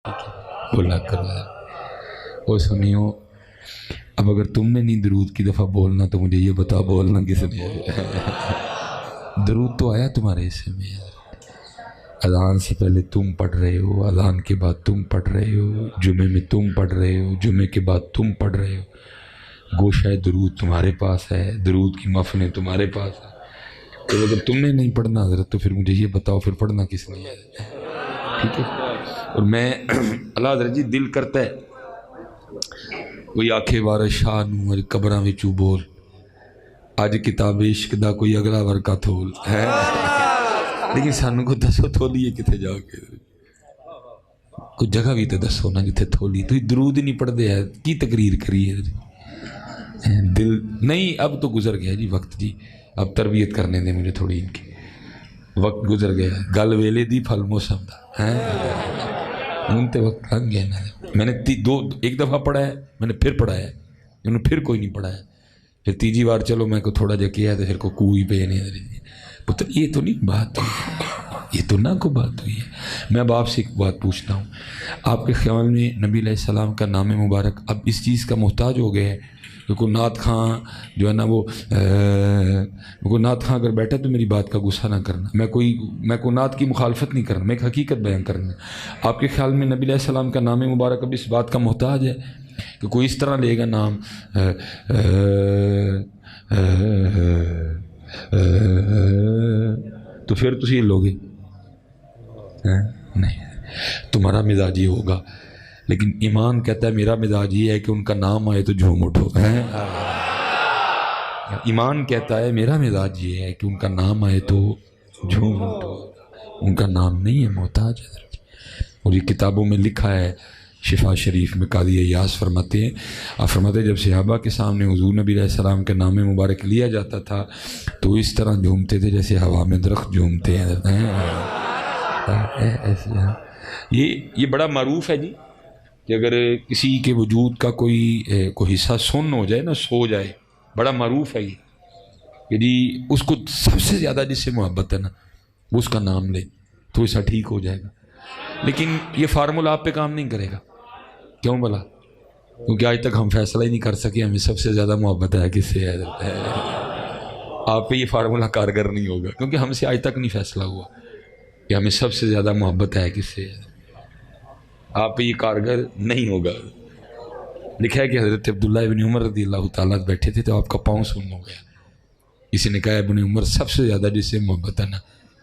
بولا کرو یار. وہ سنیو، اب اگر تم نے نہیں درود کی دفعہ بولنا تو مجھے یہ بتا بولنا کس نے. درود تو آیا تمہارے حصے میں یار. اذان سے پہلے تم پڑھ رہے ہو، اذان کے بعد تم پڑھ رہے ہو، جمعے میں تم پڑھ رہے ہو، جمعے کے بعد تم پڑھ رہے ہو. گوشہ درود تمہارے پاس ہے، درود کی محفلیں تمہارے پاس ہے. تو اگر تم نے نہیں پڑھنا حضرت تو پھر مجھے یہ بتاؤ پھر پڑھنا کس نے ہے. ٹھیک ہے. اور میں اللہ حضرت جی دل کرتا ہے کوئی آکھے وارث شاہ نوں قبراں وچوں بول اج کتاب عشق دا کوئی اگلا ورقہ تھول ہے. لیکن سانوں کو دسو تھولیے کتے جا کے، کوئی جگہ بھی تو دسو نا جتھے تھولی. تو درود ہی نہیں پڑھتے ہے کی تقریر کریے. دل نہیں، اب تو گزر گیا جی وقت جی. اب تربیت کرنے دیں مجھے تھوڑی ان کی. وقت گزر گیا، گل ویلے دی پھل موسم دا ہے. ان تے وقت لنگ گیا نا. میں نے ایک دفعہ پڑھا ہے، میں نے پھر پڑھا ہے، انہوں نے پھر کوئی نہیں پڑھا ہے. پھر تیجی بار چلو میں کو تھوڑا جا کیا ہے تو پھر کو کوئی پہ نہیں. پتر یہ تو نہیں بات ہوئی، یہ تو نہ کو بات ہوئی ہے. میں اب آپ سے ایک بات پوچھتا ہوں، آپ کے خیال میں نبی علیہ السلام کا نام مبارک اب اس چیز کا محتاج ہو گیا ہے کہ کوئی نعت خاں جو ہے نا وہ کوئی نعت خاں اگر بیٹھا تو میری بات کا غصہ نہ کرنا. میں کوئی نعت کی مخالفت نہیں کرنا، میں ایک حقیقت بیان کرنا. آپ کے خیال میں نبی علیہ السلام کا نام مبارک اب اس بات کا محتاج ہے کہ کوئی اس طرح لے گا نام تو پھر تسی لوگے نہیں. تمہارا مزاج یہ ہوگا، لیکن ایمان کہتا ہے میرا مزاج یہ ہے کہ ان کا نام آئے تو جھوم اٹھو. ایمان کہتا ہے میرا مزاج یہ ہے کہ ان کا نام آئے تو جھوم اٹھو. ان کا نام نہیں ہے محتاج. اور یہ کتابوں میں لکھا ہے، شفا شریف میں قاضی ایاز فرماتے ہیں، آپ فرماتے ہیں جب صحابہ کے سامنے حضور نبی علیہ السلام کا نام مبارک لیا جاتا تھا تو اس طرح جھومتے تھے جیسے ہوا میں درخت جھومتے ہیں. یہ بڑا معروف ہے جی کہ اگر کسی کے وجود کا کوئی حصہ سن ہو جائے نا، سو جائے، بڑا معروف ہے یہ کہ جی اس کو سب سے زیادہ جس سے محبت ہے نا وہ اس کا نام لے تو ایسا ٹھیک ہو جائے گا. لیکن یہ فارمولہ آپ پہ کام نہیں کرے گا. کیوں بلا؟ کیونکہ آج تک ہم فیصلہ ہی نہیں کر سکے ہمیں سب سے زیادہ محبت ہے کس سے ہے. آپ پہ یہ فارمولہ کارگر نہیں ہوگا کیونکہ ہم سے آج تک نہیں فیصلہ ہوا کہ ہمیں سب سے زیادہ محبت ہے کس سے. آپ پہ یہ کارگر نہیں ہوگا. لکھا ہے کہ حضرت عبداللہ ابن عمر رضی اللہ تعالیٰ بیٹھے تھے تو آپ کا پاؤں سن ہو گیا. کسی نے کہا ابن عمر سب سے زیادہ جس سے محبت ہے نا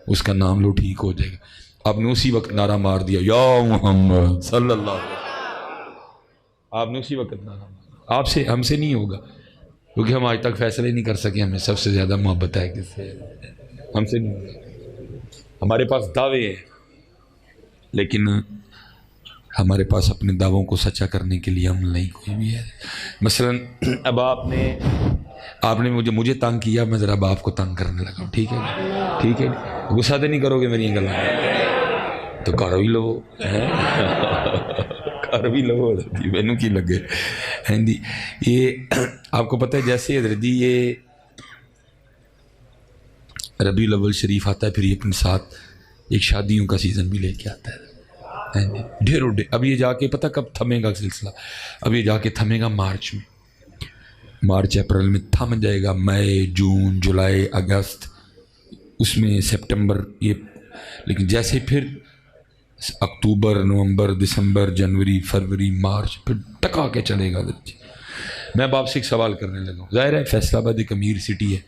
اس کا نام لو ٹھیک ہو جائے گا. آپ نے اسی وقت نعرہ مار دیا یا محمد صلی اللہ علیہ وسلم. آپ نے اسی وقت نعرہ مارا. آپ سے ہم سے نہیں ہوگا کیونکہ ہم آج تک فیصلے نہیں کر سکے ہمیں سب سے زیادہ محبت ہے کس سے. ہم سے نہیں ہوگا. ہمارے پاس دعوے ہیں لیکن ہمارے پاس اپنے دعووں کو سچا کرنے کے لیے عمل نہیں کوئی بھی ہے. مثلا اب آپ نے مجھے تنگ کیا، میں ذرا اب آپ کو تنگ کرنے لگا. ٹھیک ہے ٹھیک ہے، غصہ تو نہیں کرو گے میری گلوں تو کر بھی لو کر بھی لو. مینوں کی لگے ہیں جی. یہ آپ کو پتہ ہے جیسے حضرت جی یہ ربیع الاول شریف آتا ہے پھر یہ اپنے ساتھ ایک شادیوں کا سیزن بھی لے کے آتا ہے ڈھیروں. اب یہ جا کے پتہ کب تھمے گا سلسلہ؟ اب یہ جا کے تھمے گا مارچ میں، مارچ اپریل میں تھم جائے گا. مئی جون جولائی اگست اس میں سپٹمبر یہ. لیکن جیسے پھر اکتوبر نومبر دسمبر جنوری فروری مارچ پھر ٹکا کے چلے گا. میں اب آپ سے ایک سوال کرنے لگا ہوں. ظاہر ہے فیصل آباد ایک امیر سٹی ہے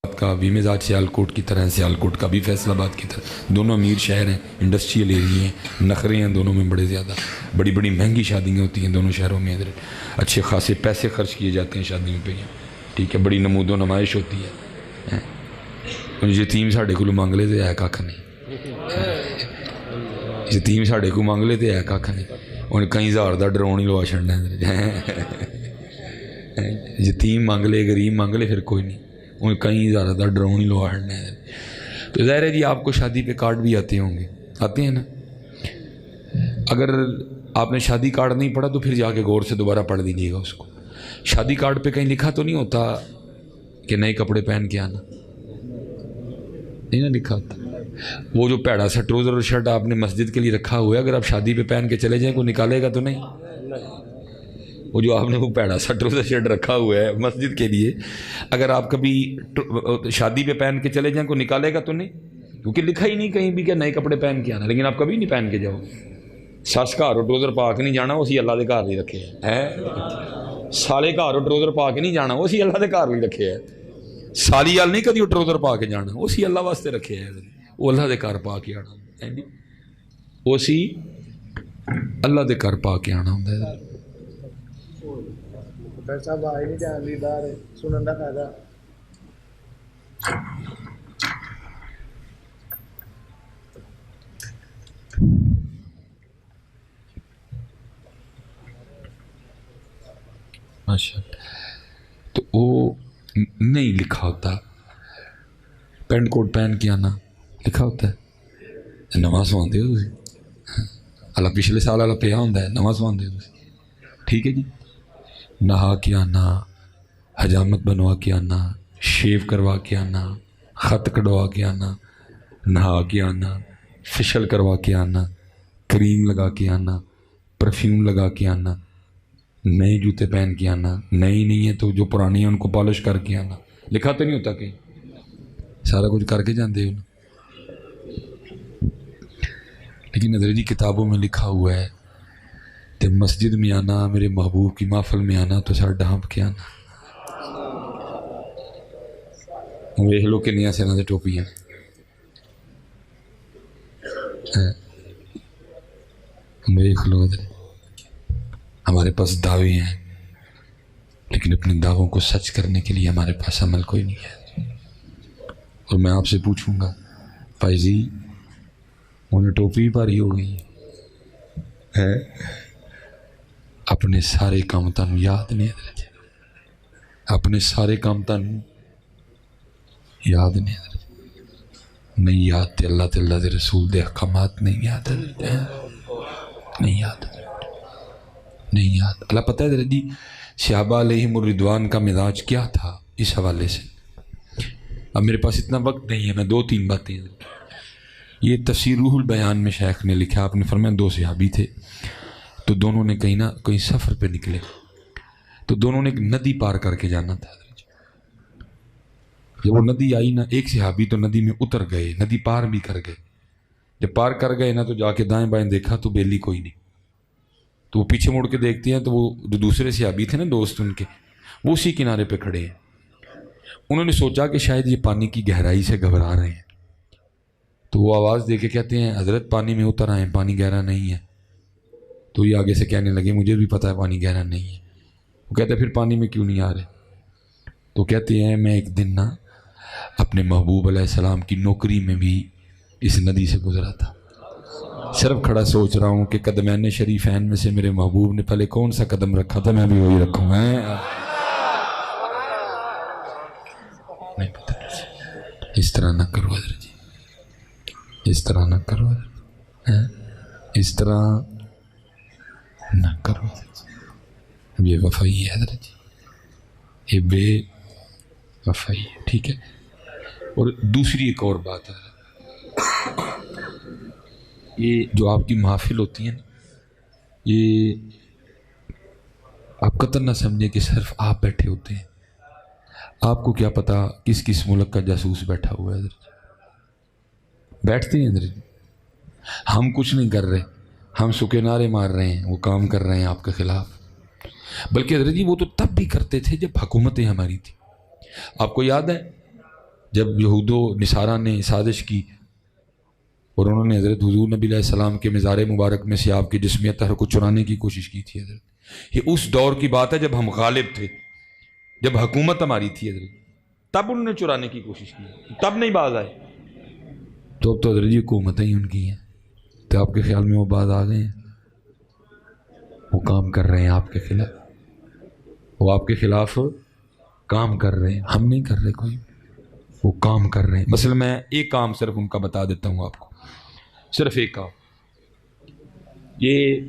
کا بھی مزاج سیالکوٹ کی طرح ہے، سیالکوٹ کا بھی فیصل آباد کی طرح. دونوں امیر شہر ہیں، انڈسٹریل ایریے ہیں، نخرے ہیں دونوں میں بڑے زیادہ. بڑی بڑی مہنگی شادیاں ہوتی ہیں دونوں شہروں میں. ادھر اچھے خاصے پیسے خرچ کیے جاتے ہیں شادیوں پہ. ٹھیک ہے، بڑی نمود و نمائش ہوتی ہے. یتیم ساڈے کو مانگ لے تو ہے کھ نہیں. یتیم ساڈے کو مانگ لے تو ہے کھ نہیں. انہیں کئی ہزار کا ڈرون ہی لوا چڑنا. یتیم مانگ لے غریب مانگ لے پھر کوئی نہیں، انہیں کئی ہزار کا ڈرون ہی لوا چڑنا. تو ظاہر ہے جی آپ کو شادی پہ کارڈ بھی آتے ہوں گے، آتے ہیں نا. اگر آپ نے شادی کارڈ نہیں پڑھا تو پھر جا کے غور سے دوبارہ پڑھ دیجیے گا اس کو. شادی کارڈ پہ کہیں لکھا تو نہیں ہوتا کہ نئے کپڑے پہن کے آنا؟ نہیں نا لکھا ہوتا. وہ جو پیڑا سا ٹروزر اور شرٹ آپ نے مسجد کے لیے رکھا ہوا ہے، اگر آپ شادی پہ پہن کے چلے جائیں کوئی نکالے گا تو نہیں؟ وہ جو آپ نے وہ پیڑا سا ٹروزر شرٹ رکھا ہوا ہے مسجد کے لیے، اگر آپ کبھی شادی پہ پہن کے چلے جائیں کوئی نکالے گا تو نہیں؟ کیونکہ لکھا ہی نہیں کہیں بھی کہ نئے کپڑے پہن کے آنا، لیکن آپ کبھی نہیں پہن کے جاؤ۔ سس گھر ٹروزر پا کے نہیں جانا، وہ اسی اللہ دے گھر نہیں رکھے ہے۔ سالے گھر ٹروزر پا کے نہیں جانا، وہ اسی اللہ دے گھر نہیں رکھے ہے۔ سالی وال نہیں کدی وہ ٹروزر پا کے جانا، وہ اسی اللہ واسطے رکھے ہے، وہ اللہ دے گھر پا کے آنا، وہ اسی اللہ دے گھر پا کے آنا ہوں۔ صاحب آئے نہیں جان دی باہر سنن دا فائدہ۔ ماشاء تو وہ نہیں لکھا ہوتا، پینٹ کوٹ پہن کے آنا لکھا ہوتا ہے، نواں سواندے ہو تسی، اللہ پچھلے سال والا پیا ہوندا ہے، نواں سواندے ہو تسی، ٹھیک ہے جی۔ نہا کے آنا، حجامت بنوا کے آنا، شیو کروا کے آنا، خط کٹوا کے آنا، نہا کے آنا، فیشل کروا کے آنا، کریم لگا کے آنا، پرفیوم لگا کے آنا، نئے جوتے پہن کے آنا، نئی نہیں ہے تو جو پرانی ہیں ان کو پالش کر کے آنا، لکھا تو نہیں ہوتا کہ سارا کچھ کر کے جاندے ہو نا۔ لیکن انگریزی کتابوں میں لکھا ہوا ہے کہ مسجد میں آنا، میرے محبوب کی محفل میں آنا تو سر ڈھانپ کے آنا۔ ویکھ لو کنیاں سینا دے ٹوپیاں، ویکھ لو ادھر، ہمارے پاس دعوے ہیں لیکن اپنے دعووں کو سچ کرنے کے لیے ہمارے پاس عمل کوئی نہیں ہے۔ اور میں آپ سے پوچھوں گا بھائی جی انہیں ٹوپی بھاری ہو گئی ہے، اپنے سارے کام تانوں یاد نہیں ہے، اپنے سارے کام تانوں یاد نہیں ہے، نہیں یاد تے اللہ تے اللہ دے رسول دے احکامات نہیں یاد ہے، نہیں یاد، نہیں یاد۔ اللہ پتہ ہے درجہ جی صحابہ علیہم الرضوان کا مزاج کیا تھا اس حوالے سے؟ اب میرے پاس اتنا وقت نہیں ہے، میں دو تین باتیں، یہ تفسیر روح البیان میں شیخ نے لکھا، آپ نے فرمایا دو صحابی تھے تو دونوں نے کہیں نہ کہیں سفر پہ نکلے، تو دونوں نے ایک ندی پار کر کے جانا تھا۔ جب وہ ندی آئی نا، ایک صحابی تو ندی میں اتر گئے، ندی پار بھی کر گئے، جب پار کر گئے نا تو جا کے دائیں بائیں دیکھا تو بیلی کوئی نہیں، تو وہ پیچھے مڑ کے دیکھتے ہیں تو وہ جو دوسرے صحابی تھے نا دوست ان کے، وہ اسی کنارے پہ کھڑے ہیں۔ انہوں نے سوچا کہ شاید یہ پانی کی گہرائی سے گھبرا رہے ہیں، تو وہ آواز دے کے کہتے ہیں حضرت پانی میں اتر آئیں، پانی گہرا نہیں ہے۔ تو یہ آگے سے کہنے لگے مجھے بھی پتہ ہے پانی گہرا نہیں ہے۔ وہ کہتے ہیں پھر پانی میں کیوں نہیں آ رہے؟ تو کہتے ہیں میں ایک دن نا اپنے محبوب علیہ السلام کی نوکری میں بھی اس ندی سے گزرا تھا، صرف کھڑا سوچ رہا ہوں کہ قدمین شریفین میں سے میرے محبوب نے پہلے کون سا قدم رکھا تھا، میں بھی وہی رکھوں گا۔ نہیں پتہ، اس طرح نہ کرو حضرت جی، اس طرح نہ کرو حضرت، اس طرح نہ کرو حضرت جی، یہ وفائی ہے حضرت جی، یہ بے وفائی ہے، ٹھیک ہے۔ اور دوسری ایک اور بات ہے، یہ جو آپ کی محافل ہوتی ہیں نا، یہ آپ قطعاً نہ سمجھیں کہ صرف آپ بیٹھے ہوتے ہیں، آپ کو کیا پتا کس کس ملک کا جاسوس بیٹھا ہوا ہے حضرت، بیٹھتے ہیں حضرت، ہم کچھ نہیں کر رہے، ہم سکے نعرے مار رہے ہیں، وہ کام کر رہے ہیں آپ کے خلاف، بلکہ حضرت جی وہ تو تب بھی کرتے تھے جب حکومتیں ہماری تھی۔ آپ کو یاد ہے جب یہود و نصارہ نے سازش کی اور انہوں نے حضرت حضور نبی علیہ السلام کے مزار مبارک میں سے آپ کی جسمی اطہر کو چرانے کی کوشش کی تھی حضرت، یہ اس دور کی بات ہے جب ہم غالب تھے، جب حکومت ہماری تھی حضرت، تب انہوں نے چرانے کی کوشش کی، تب نہیں باز آئے۔ تو اب تو حضرت جی حکومتیں ہی ان کی ہیں، تو آپ کے خیال میں وہ باز آ گئے ہیں؟ وہ کام کر رہے ہیں آپ کے خلاف، وہ آپ کے خلاف کام کر رہے ہیں، ہم نہیں کر رہے کوئی، وہ کام کر رہے ہیں۔ مثلا میں ایک کام صرف ان کا بتا دیتا ہوں آپ کو، صرف ایک کام، یہ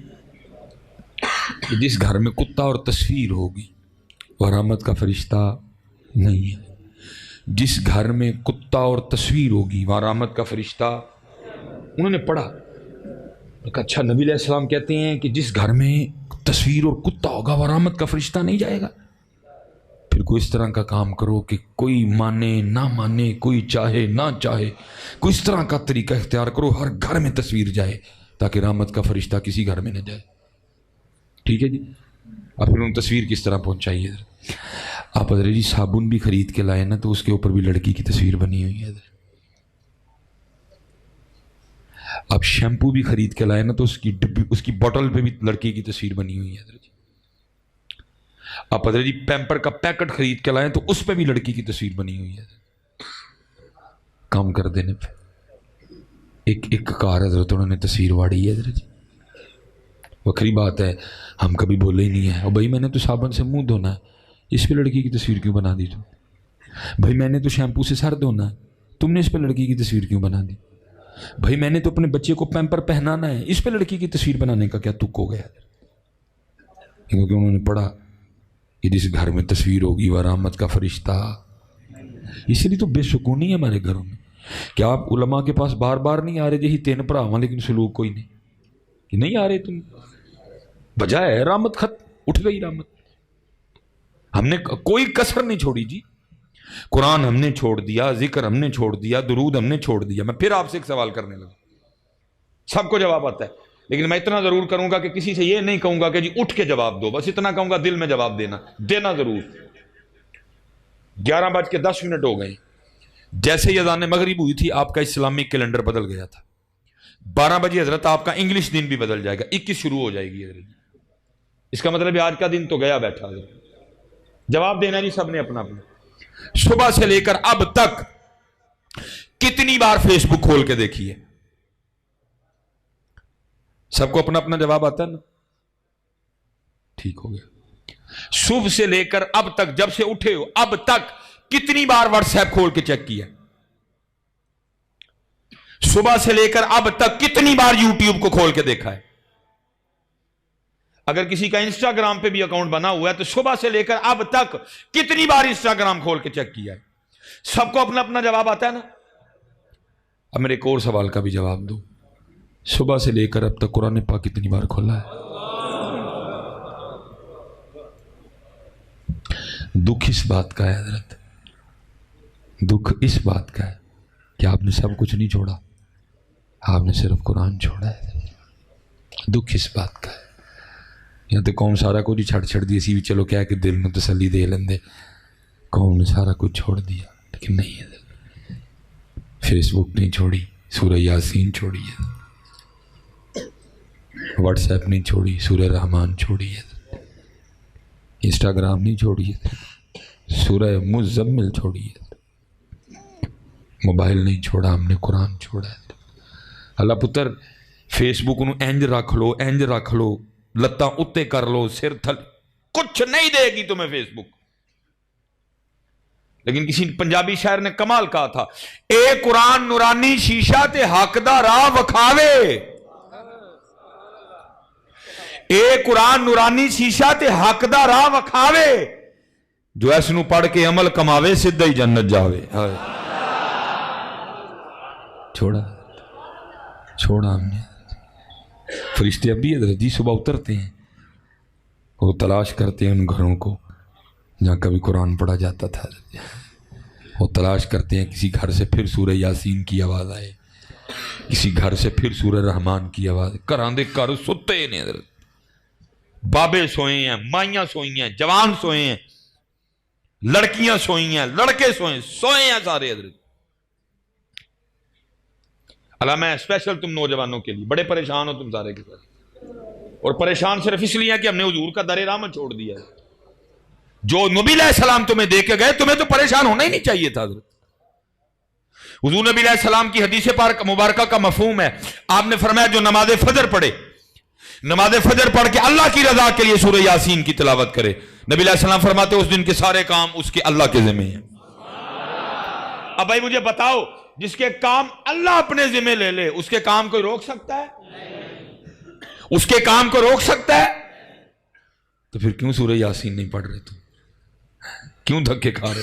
جس گھر میں کتا اور تصویر ہوگی وہ رحمت کا فرشتہ نہیں ہے، جس گھر میں کتا اور تصویر ہوگی وہاں رحمت کا فرشتہ. انہوں نے پڑھا کہ اچھا نبی علیہ السلام کہتے ہیں کہ جس گھر میں تصویر اور کتا ہوگا وہ رحمت کا فرشتہ نہیں جائے گا. پھر کوئی اس طرح کا کام کرو کہ کوئی مانے نہ مانے، کوئی چاہے نہ چاہے، کوئی اس طرح کا طریقہ اختیار کرو ہر گھر میں تصویر جائے تاکہ رحمت کا فرشتہ کسی گھر میں نہ جائے. ٹھیک ہے جی. اب پھر انہوں نے تصویر کس طرح پہنچائی ہے؟ آپ حضرت جی صابن بھی خرید کے لائے نا تو اس کے اوپر بھی لڑکی کی تصویر بنی ہوئی ہے. آپ شیمپو بھی خرید کے لائے نا تو اس کی بوٹل پہ بھی لڑکی کی تصویر بنی ہوئی ہے. آپ حضرت جی پیمپر کا پیکٹ خرید کے لائیں تو اس پہ بھی لڑکی کی تصویر بنی ہوئی ہے. کام کر دینے پہ ایک کار حضرت انہوں نے تصویر واڑی ہے حضرت جی. وکری بات ہے ہم کبھی بولے ہی نہیں ہے. اور بھائی میں نے تو صابن سے منہ دھونا ہے، اس پہ لڑکی کی تصویر کیوں بنا دی تم؟ بھائی میں نے تو شیمپو سے سر دھونا ہے، تم نے اس پہ لڑکی کی تصویر کیوں بنا دی؟ بھائی میں نے تو اپنے بچے کو پیمپر پہنانا ہے، اس پہ لڑکی کی تصویر بنانے کا کیا تک ہو گیا؟ کیونکہ انہوں نے پڑھا کہ جس گھر میں تصویر ہوگی وہ رحمت کا فرشتہ. اس لیے تو بے سکونی ہے ہمارے گھروں میں کہ آپ علماء کے پاس بار بار نہیں آ رہے جی 3 بھراواں لیکن سلوک کوئی نہیں کہ نہیں آ رہے. تم بجائے رحمت خط اٹھ گئی رحمت. ہم نے کوئی کسر نہیں چھوڑی جی. قرآن ہم نے چھوڑ دیا، ذکر ہم نے چھوڑ دیا، درود ہم نے چھوڑ دیا. میں پھر آپ سے ایک سوال کرنے لگا، سب کو جواب آتا ہے لیکن میں اتنا ضرور کروں گا کہ کسی سے یہ نہیں کہوں گا کہ جی اٹھ کے جواب دو، بس اتنا کہوں گا دل میں جواب دینا ضرور. 11:10 ہو گئے. جیسے ہی اذان مغرب ہوئی تھی آپ کا اسلامی کیلنڈر بدل گیا تھا. 12 بجے حضرت آپ کا انگلش دن بھی بدل جائے گا، 21 شروع ہو جائے گی حضرت. اس کا مطلب آج کا دن تو گیا بیٹھا. جواب دینا جی سب نے اپنا اپنا. صبح سے لے کر اب تک کتنی بار فیس بک کھول کے دیکھی ہے؟ سب کو اپنا اپنا جواب آتا ہے نا؟ ٹھیک ہو گیا. صبح سے لے کر اب تک جب سے اٹھے ہو اب تک کتنی بار واٹس ایپ کھول کے چیک کیا؟ صبح سے لے کر اب تک کتنی بار یوٹیوب کو کھول کے دیکھا ہے؟ اگر کسی کا انسٹاگرام پہ بھی اکاؤنٹ بنا ہوا ہے تو صبح سے لے کر اب تک کتنی بار انسٹاگرام کھول کے چیک کیا ہے؟ سب کو اپنا اپنا جواب آتا ہے نا؟ اب میرے ایک اور سوال کا بھی جواب دو. صبح سے لے کر اب تک قرآن پاک کتنی بار کھولا ہے؟ دکھ اس بات کا ہے حضرت، دکھ اس بات کا ہے کہ آپ نے سب کچھ نہیں چھوڑا، آپ نے صرف قرآن چھوڑا ہے. دکھ اس بات کا ہے. یا تو قوم سارا کچھ ہی چھڑ دی سی بھی چلو کیا کہ دل میں تسلی دے لیندے. قوم نے سارا کچھ چھوڑ دیا لیکن نہیں ہے. فیس بک نہیں چھوڑی، سورہ یاسین چھوڑی ہے. واٹس ایپ نہیں چھوڑی، سورہ رحمان چھوڑی ہے. انسٹاگرام نہیں چھوڑی ہے، سورہ مزمل چھوڑی ہے. موبائل نہیں چھوڑا، ہم نے قرآن چھوڑا ہے. اللہ پتر فیس بک نو انج رکھ لو لتاں اتے کر لو سر تھل، کچھ نہیں دے گی تمہیں فیس بک. لیکن کسی پنجابی شاعر نے کمال کہا تھا، اے قرآن نورانی شیشہ تے حق دا راہ وکھاوے. اے قرآن نورانی شیشہ تے حق دا راہ وکھاوے، جو اس نو پڑھ کے عمل کماوے سدھا ہی جنت جاوے. چھوڑا ہم نے. فرشتے اب بھی حضرت جی صبح اترتے ہیں، وہ تلاش کرتے ہیں ان گھروں کو جہاں کبھی قرآن پڑھا جاتا تھا. وہ تلاش کرتے ہیں کسی گھر سے پھر سورہ یاسین کی آواز آئے، کسی گھر سے پھر سورہ رحمان کی آواز. گھراں دے گھر ستے نے حضرت، بابے سوئے ہیں، مائیاں سوئی ہیں، جوان سوئے ہیں، لڑکیاں سوئی ہیں، لڑکے سوئے ہیں سارے حضرت. اللہ میں اسپیشل تم نوجوانوں کے لیے بڑے پریشان ہو تم سارے کے ساتھ، اور پریشان صرف اس لیے کہ ہم نے حضور کا در رحمت چھوڑ دیا ہے. جو نبی علیہ السلام تمہیں دے کے گئے تمہیں تو پریشان ہونا ہی نہیں چاہیے تھا حضرت. حضور نبی علیہ السلام کی حدیث پاک مبارکہ کا مفہوم ہے، آپ نے فرمایا جو نماز فجر پڑھے، نماز فجر پڑھ کے اللہ کی رضا کے لیے سورہ یاسین کی تلاوت کرے، نبی علیہ السلام فرماتے اس دن کے سارے کام اس کے اللہ کے ذمہ ہیں. اب بھائی مجھے بتاؤ، جس کے کام اللہ اپنے ذمہ لے لے اس کے کام کوئی روک سکتا ہے؟ اس کے کام کو روک سکتا ہے؟ تو پھر کیوں سورہ یاسین نہیں پڑھ رہے؟ تم کیوں دھکے کھا رہے؟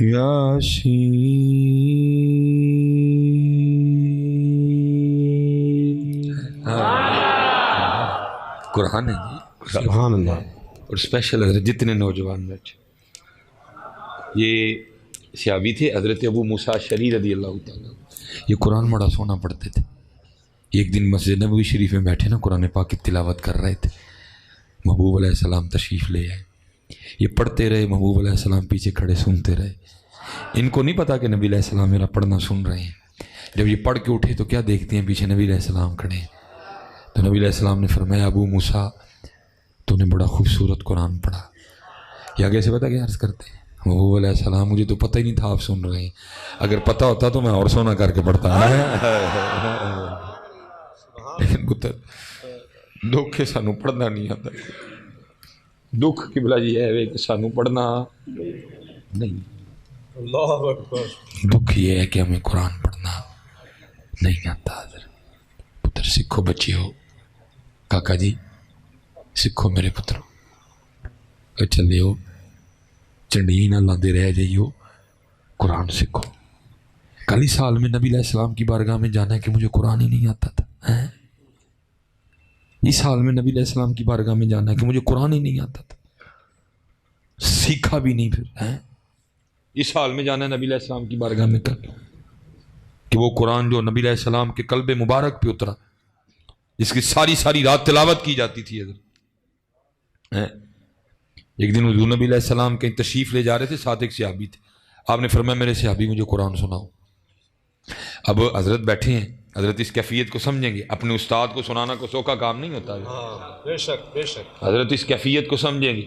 یاسین قرآن ہے جی، سبحان اللہ. اور اسپیشل حضرت جتنے نوجوان بیٹھے، یہ صحابی تھے حضرت ابو موسیٰ اشعری رضی اللہ تعالیٰ، یہ قرآن بڑا سونا پڑھتے تھے. ایک دن مسجد نبوی شریف میں بیٹھے نا، قرآن پاک کی تلاوت کر رہے تھے، محبوب علیہ السلام تشریف لے آئے. یہ پڑھتے رہے، محبوب علیہ السلام پیچھے کھڑے سنتے رہے. ان کو نہیں پتا کہ نبی علیہ السلام میرا پڑھنا سن رہے ہیں. جب یہ پڑھ کے اٹھے تو کیا دیکھتے ہیں، پیچھے نبی علیہ السلام کھڑے ہیں. تو نبی علیہ السلام نے فرمایا ابو موسیٰ تو نے بڑا خوبصورت قرآن پڑھا. یہ آگے سے پتا کیا عرض کرتے ہیں، محبوب علیہ السلام مجھے تو پتہ ہی نہیں تھا آپ سن رہے ہیں، اگر پتہ ہوتا تو میں اور سونا کر کے پڑھتا. لیکن پتر دکھ ہے سانو پڑھنا نہیں آتا. دکھ کی بلا جی ہے کہ سانو پڑھنا نہیں. اللہ اکبر. دکھ یہ ہے کہ ہمیں قرآن پڑھنا نہیں آتا. پتر سکھو بچے ہو، کاکا جی سکھو میرے پترو، چلے ہو چنڈی نہ لاندے رہ جائیو، قرآن سکھو. کل ہی سال میں نبی علیہ السلام کی بارگاہ میں جانا ہے کہ مجھے قرآن ہی نہیں آتا تھا. اس سال میں نبی علیہ السلام کی بارگاہ میں جانا ہے کہ مجھے قرآن ہی نہیں آتا تھا، سیکھا بھی نہیں. پھر اس سال میں جانا ہے نبی علیہ السلام کی بارگاہ میں کر کہ وہ قرآن جو نبی علیہ السلام کے قلب مبارک پہ اترا، جس کی ساری ساری رات تلاوت کی جاتی تھی. ایک دن حضور نبی علیہ السلام کہیں تشریف لے جا رہے تھے، ساتھ ایک صحابی تھے. آپ نے فرمایا میرے صحابی مجھے قرآن سناؤ. اب حضرت بیٹھے ہیں، حضرت اس کیفیت کو سمجھیں گے. اپنے استاد کو سنانا کو سوکھا کام نہیں ہوتا ہے. بے شک بے شک. حضرت اس کیفیت کو سمجھیں گے،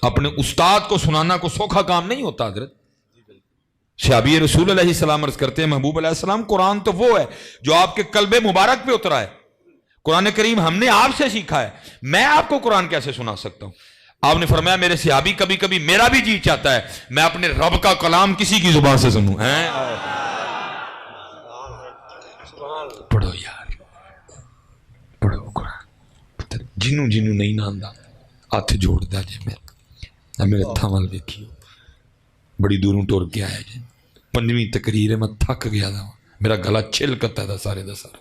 اپنے استاد کو سنانا کو سوکھا کام نہیں ہوتا. حضرت صحابی رسول علیہ السلام عرض کرتے ہیں محبوب علیہ السلام قرآن تو وہ ہے جو آپ کے قلب مبارک پہ اترا ہے. قرآن کریم ہم نے آپ سے سیکھا ہے، میں آپ کو قرآن کیسے سنا سکتا ہوں؟ آپ نے فرمایا میرے صحابی کبھی کبھی میرا بھی جی چاہتا ہے میں اپنے رب کا کلام کسی کی زبان سے سنوں. پڑھو یار، پڑھو قرآن. جنوں جنوں نہیں ناندا ہاتھ جوڑ دا جی. میرے ہتھاں وال ویکھیو، بڑی دوروں ٹر کے آیا جی. 5ویں تقریر ہے، میں تھک گیا تھا، میرا گلا چھلکتا تھا سارے دا سارا.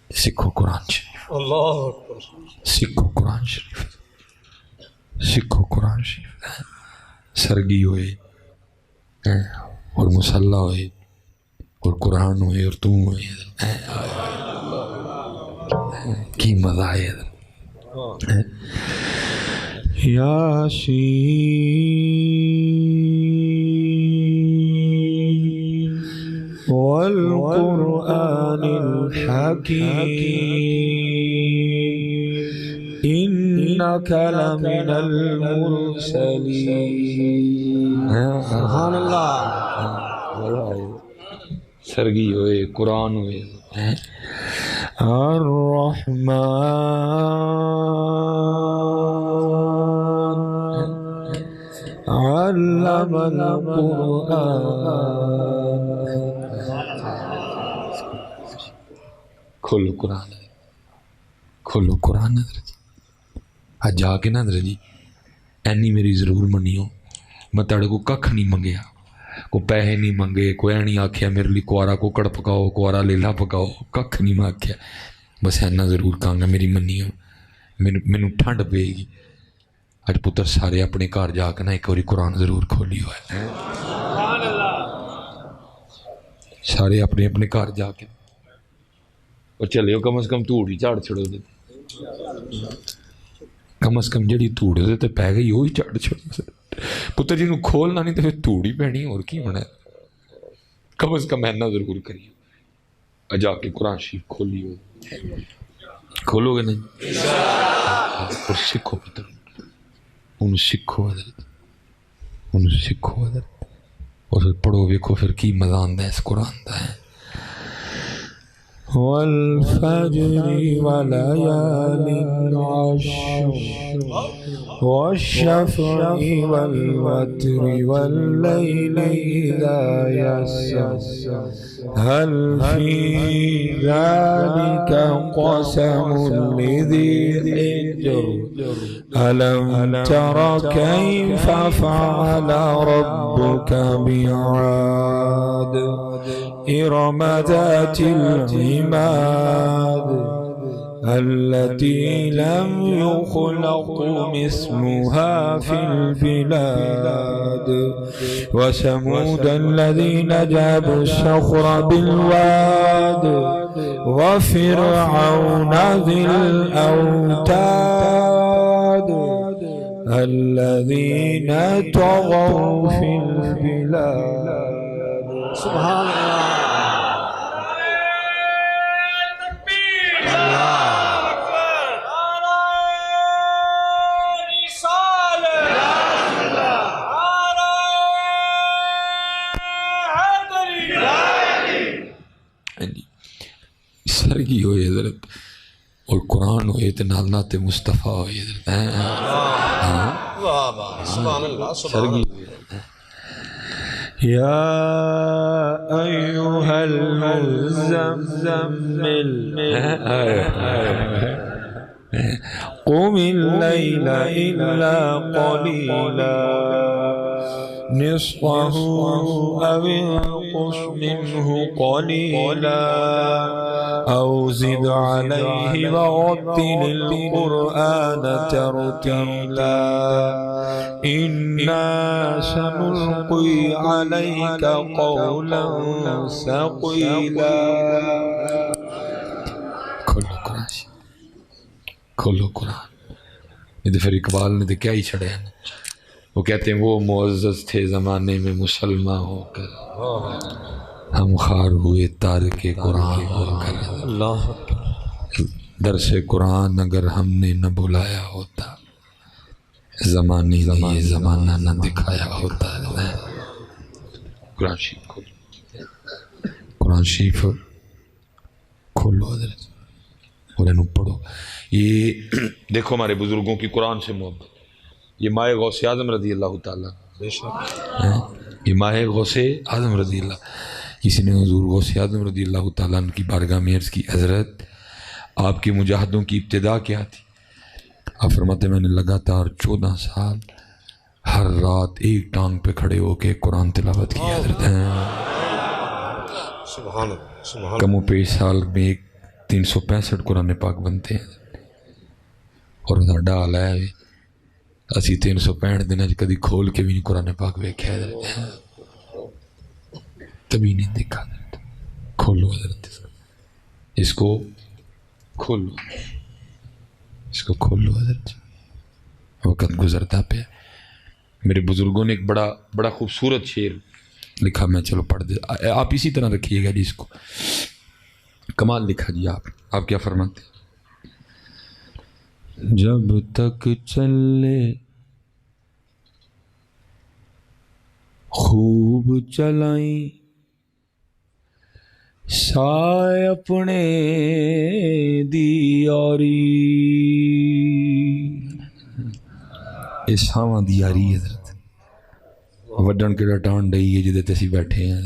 سکھو قرآن شریف، اللہ اکبر. سکھو قرآن شریف، سکھو قرآن شریف. سرگی ہوئے اور مسلح ہوئے اور قرآن ہوئے اور تم ہوئے، کی مزہ آئے. یاسین والقرآن الحکیم انک لمن المرسلین. سبحان اللہ. سرگی ہوئے، قرآن ہوئے. الرحمن علم القرآن. کھولو قرآن، کھولو قرآن. آج جا کے نا حضرت جی اینی میری ضرور منیو، میں تیرے کو ککھ نہیں منگیا، کو پیسے نہیں منگے، کوئی نہیں آکھیا میرے لیے کوارا کوکڑ پکاؤ، کوارا لیلا پکاؤ، ککھ نہیں میں آکھیا. بس اینا ضرور کہاں گا میری منیو، مینوں ٹھنڈ پے گی. اج پتر سارے اپنے گھر جا کے نا ایک باری قرآن ضرور کھولی ہوئے. سارے اپنے اپنے گھر جا کے اور چلے کم از کم دھوڑ ہی جھاڑ چھڑو دے. کم از کم جڑی دھوڑ دے تے پی گئی وہی جھاڑ چھڑو. پتر جی نوں کھولنا نہیں تو پھر دھوڑ ہی پینی اور کی ہونا ہے. کم از کم اینا ضرور کریے. جا کے قرآن شریف کھولی ہو، کھولو گے نہیں اور سکھو پتر، انہوں سکھو حضرت، انہوں سکھو حضرت اور پھر پڑھو ویکھو پھر کی مزہ آندا ہے اس قرآن دا ہے. والفجر وليال عشر والشفع والوتر والليل إذا يسر هل في ذلك قسم لذي حجر. ألم تر كيف فعل ربك بعاد إرم ذات العماد التي لم يخلق مثلها في البلاد وثمود الذين جابوا الصخر بالواد وفرعون ذي الأوتاد الذين طغوا في البلاد سبحان اللہ سرگی ہوئے حضرت اور قرآن ہوئے تو نالنات مصطفیٰ ہوئے حضرت سبحان اللہ سرگی ہوئے یا ایوہا المزمل قم اللیل الا قلیلا نصفه أو انقص منه قليلا أو زد عليه ورتل القرآن ترتيلا إنا سنلقي عليك قولا ثقيلا کھولو قرآن یہ تو پھر اقبال نے تو کیا ہی چھڑے ہیں وہ کہتے ہیں وہ معزز تھے زمانے میں مسلمان ہو کر ہم خار ہوئے تارک قرآن ہو کر اللہ درس قرآن اگر ہم نے نہ بلایا ہوتا زمانہ نہ دکھایا ہوتا قرآن شریف کھولو قرآن شریف کھولو حضرت اور انہوں پڑھو یہ دیکھو ہمارے بزرگوں کی قرآن سے محبت یہ ماہ غوث اعظم رضی اللہ تعالیٰ یہ ماہ غوث اعظم رضی اللہ کسی نے حضور غوث اعظم رضی اللہ تعالیٰ کی بارگاہ میں عرض کی حضرت آپ کی مجاہدوں کی ابتدا کیا تھی آپ فرماتے میں نے لگاتار 14 سال ہر رات ایک ٹانگ پہ کھڑے ہو کے قرآن تلاوت کی حضرت کم و پیش سال میں 365 قرآن پاک بنتے ہیں اور ساڈا حال ہے اسی 365 دن کدی کھول کے بھی نہیں قرآن پاک ویکھیا کبھی نہیں دیکھا کھولو حضرت اس کو کھولو حضرت وقت گزرتا پہ میرے بزرگوں نے ایک بڑا خوبصورت شعر لکھا میں چلو پڑھ دے آپ اسی طرح رکھیے گا جی اس کو کمال لکھا جی آپ کیا فرماتے ہیں جب تک چلے خوب چلائیں سائے اپنے دیاری اس ساواں دیاری حضرت وڈن کیڑا ٹان ڈئی ہے جدے تسی بیٹھے ہیں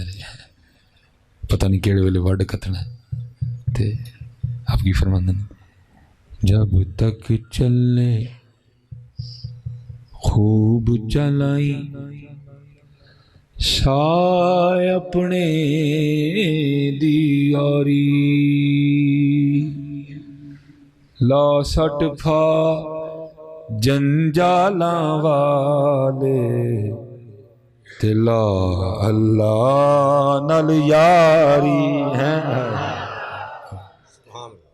پتہ نہیں کیڑے ویلے وڈ کتنا ہے تے آپ کی فرماندن جب تک چلے خوب چلائی سائے اپنے دیاری لا سٹ پھا جنجالاں والے تلا اللہ نل یاری ہیں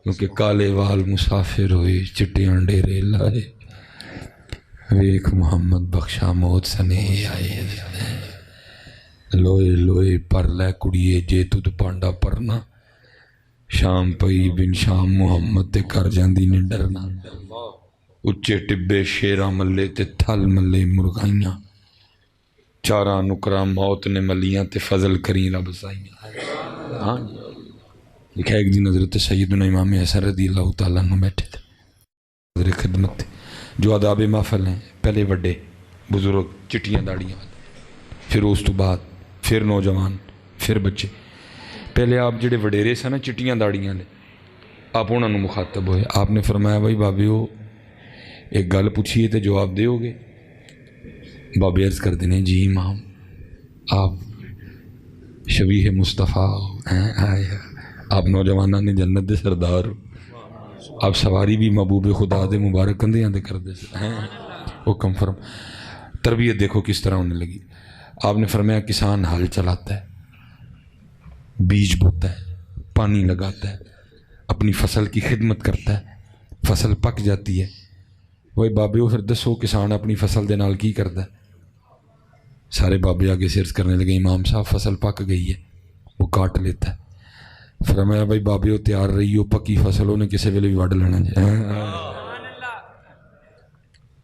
کیونکہ کالے وال مسافر ہوئے چٹیاں ڈیرے لائے ویک محمد بخشا موت سنے آئے لوئے لوئے پر لے کڑیے جے تُد پانڈا پرنا شام پئی بن شام محمد تے کر جاندی نے ڈرنا اچھے ٹبے شیرہ ملے تے تھل ملے مرغائیاں چارہ نکرہ موت نے ملیاں تے فضل کریں رب سائیاں ہاں لکھا ایک دن حضرت سیدنا امام حسن رضی اللہ تعالیٰ عنہ بیٹھے تھے حضرت خدمت تھے جو آداب محفل ہیں پہلے وڈے بزرگ چٹیاں داڑیاں پھر اس تو بعد پھر نوجوان پھر بچے پہلے آپ جڑے وڈیرے سے نا چٹیاں داڑیاں لے آپ انہوں نے مخاطب ہوئے آپ نے فرمایا بھائی بابیو ایک گل پوچھیے تو جواب دیو گے؟ بابے عرض کر دینے جی امام آپ شبیہ مصطفیٰ ہیں، آپ نوجوانوں نے جنت دے سردار ہو، آپ سواری بھی محبوب خدا دے مبارک کندھیاں دے کر دے ہیں، وہ کنفرم۔ تربیت دیکھو کس طرح ہونے لگی۔ آپ نے فرمایا کسان ہل چلاتا ہے، بیج بوتا ہے، پانی لگاتا ہے، اپنی فصل کی خدمت کرتا ہے، فصل پک جاتی ہے۔ وہی بابے وہ پھر دسو کسان اپنی فصل دے نال کی کرتا ہے؟ سارے بابے آگے سرس کرنے لگے امام صاحب فصل پک گئی ہے، وہ کاٹ لیتا ہے۔ فرمایا بھائی بابے وہ تیار رہی ہو، پکی فصل انہیں کسی ویلے بھی وڈ لینا جائے،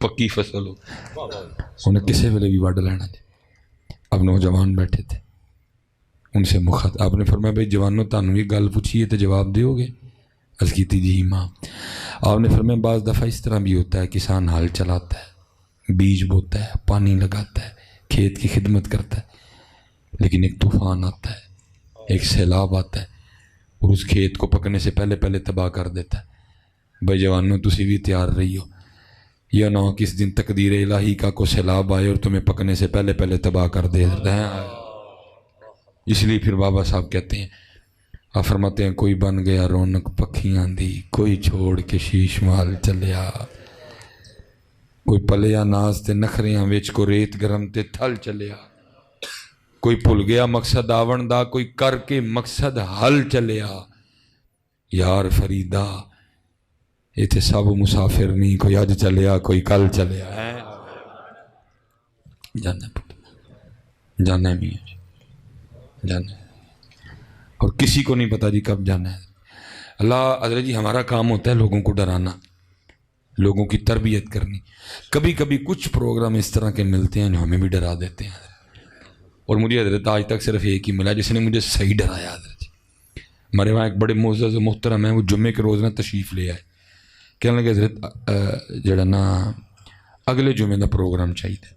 پکی فصل ہو انہیں کسی ویلے بھی وڈ لینا جائے۔ اب نوجوان بیٹھے تھے، ان سے مخاطب آپ نے فرمایا بھائی جوانوں تانوں یہ گل پوچھیے تو جواب دیو گے؟ عرض کی تھی جی امام۔ آپ نے فرمایا بعض دفعہ اس طرح بھی ہوتا ہے کسان ہل چلاتا ہے، بیج بوتا ہے، پانی لگاتا ہے، کھیت کی خدمت کرتا ہے، لیکن ایک طوفان آتا ہے، ایک سیلاب آتا ہے اور اس کھیت کو پکنے سے پہلے پہلے تباہ کر دیتا ہے۔ بھائی جوانوں تسی بھی تیار رہی ہو، یا نہ کس دن تقدیر الہی کا کو سیلاب آئے اور تمہیں پکنے سے پہلے پہلے تباہ کر دے دیتا ہے۔ اس لیے پھر بابا صاحب کہتے ہیں، آپ فرماتے ہیں کوئی بن گیا رونق پکھیاں دی، کوئی چھوڑ کے شیش مال چلیا، کوئی پلیا ناز تے نخریاں ویچ کو ریت گرم تے تھل چلیا، کوئی پھل گیا مقصد آون دا، کوئی کر کے مقصد حل چلیا۔ یار فریدہ یہ تھے سب مسافر نہیں، کوئی اج چلیا کوئی کل چلیا ہے۔ جانا ہے میاں جی، جانا ہے، اور کسی کو نہیں پتا جی کب جانا ہے۔ اللہ حضرت جی ہمارا کام ہوتا ہے لوگوں کو ڈرانا، لوگوں کی تربیت کرنی۔ کبھی کبھی کچھ پروگرام اس طرح کے ملتے ہیں جو ہمیں بھی ڈرا دیتے ہیں، اور مجھے حضرت آج تک صرف ایک ہی ملا جس نے مجھے صحیح ڈرایا حضرت جی۔ ہمارے وہاں ایک بڑے معزز و محترم ہیں، وہ جمعے کے روز نہ تشریف لے آئے، کہنے لگے حضرت جڑا نا اگلے جمعے کا پروگرام چاہیے،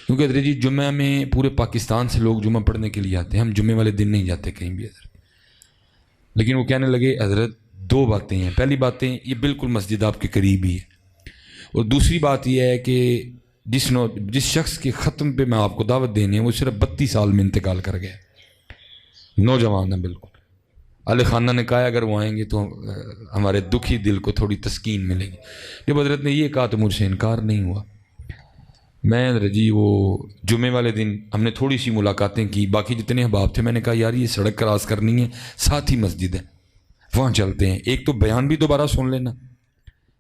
کیونکہ حضرت جی جمعہ میں پورے پاکستان سے لوگ جمعہ پڑھنے کے لیے آتے ہیں، ہم جمعے والے دن نہیں جاتے کہیں بھی حضرت۔ لیکن وہ کہنے لگے حضرت دو باتیں ہیں، پہلی باتیں یہ بالکل مسجد آپ کے قریب ہی ہے، اور دوسری بات یہ ہے کہ جس شخص کے ختم پہ میں آپ کو دعوت دینی ہے وہ صرف 32 سال میں انتقال کر گیا، نوجوان ہے بالکل۔ علی خانہ نے کہا اگر وہ آئیں گے تو ہمارے دکھی دل کو تھوڑی تسکین ملے گی۔ جب حضرت نے یہ کہا تو مجھ سے انکار نہیں ہوا۔ میں حضرت جی وہ جمعے والے دن ہم نے تھوڑی سی ملاقاتیں کی، باقی جتنے احباب تھے میں نے کہا یار یہ سڑک کراس کرنی ہے، ساتھ ہی مسجد ہے، وہاں چلتے ہیں، ایک تو بیان بھی دوبارہ سن لینا،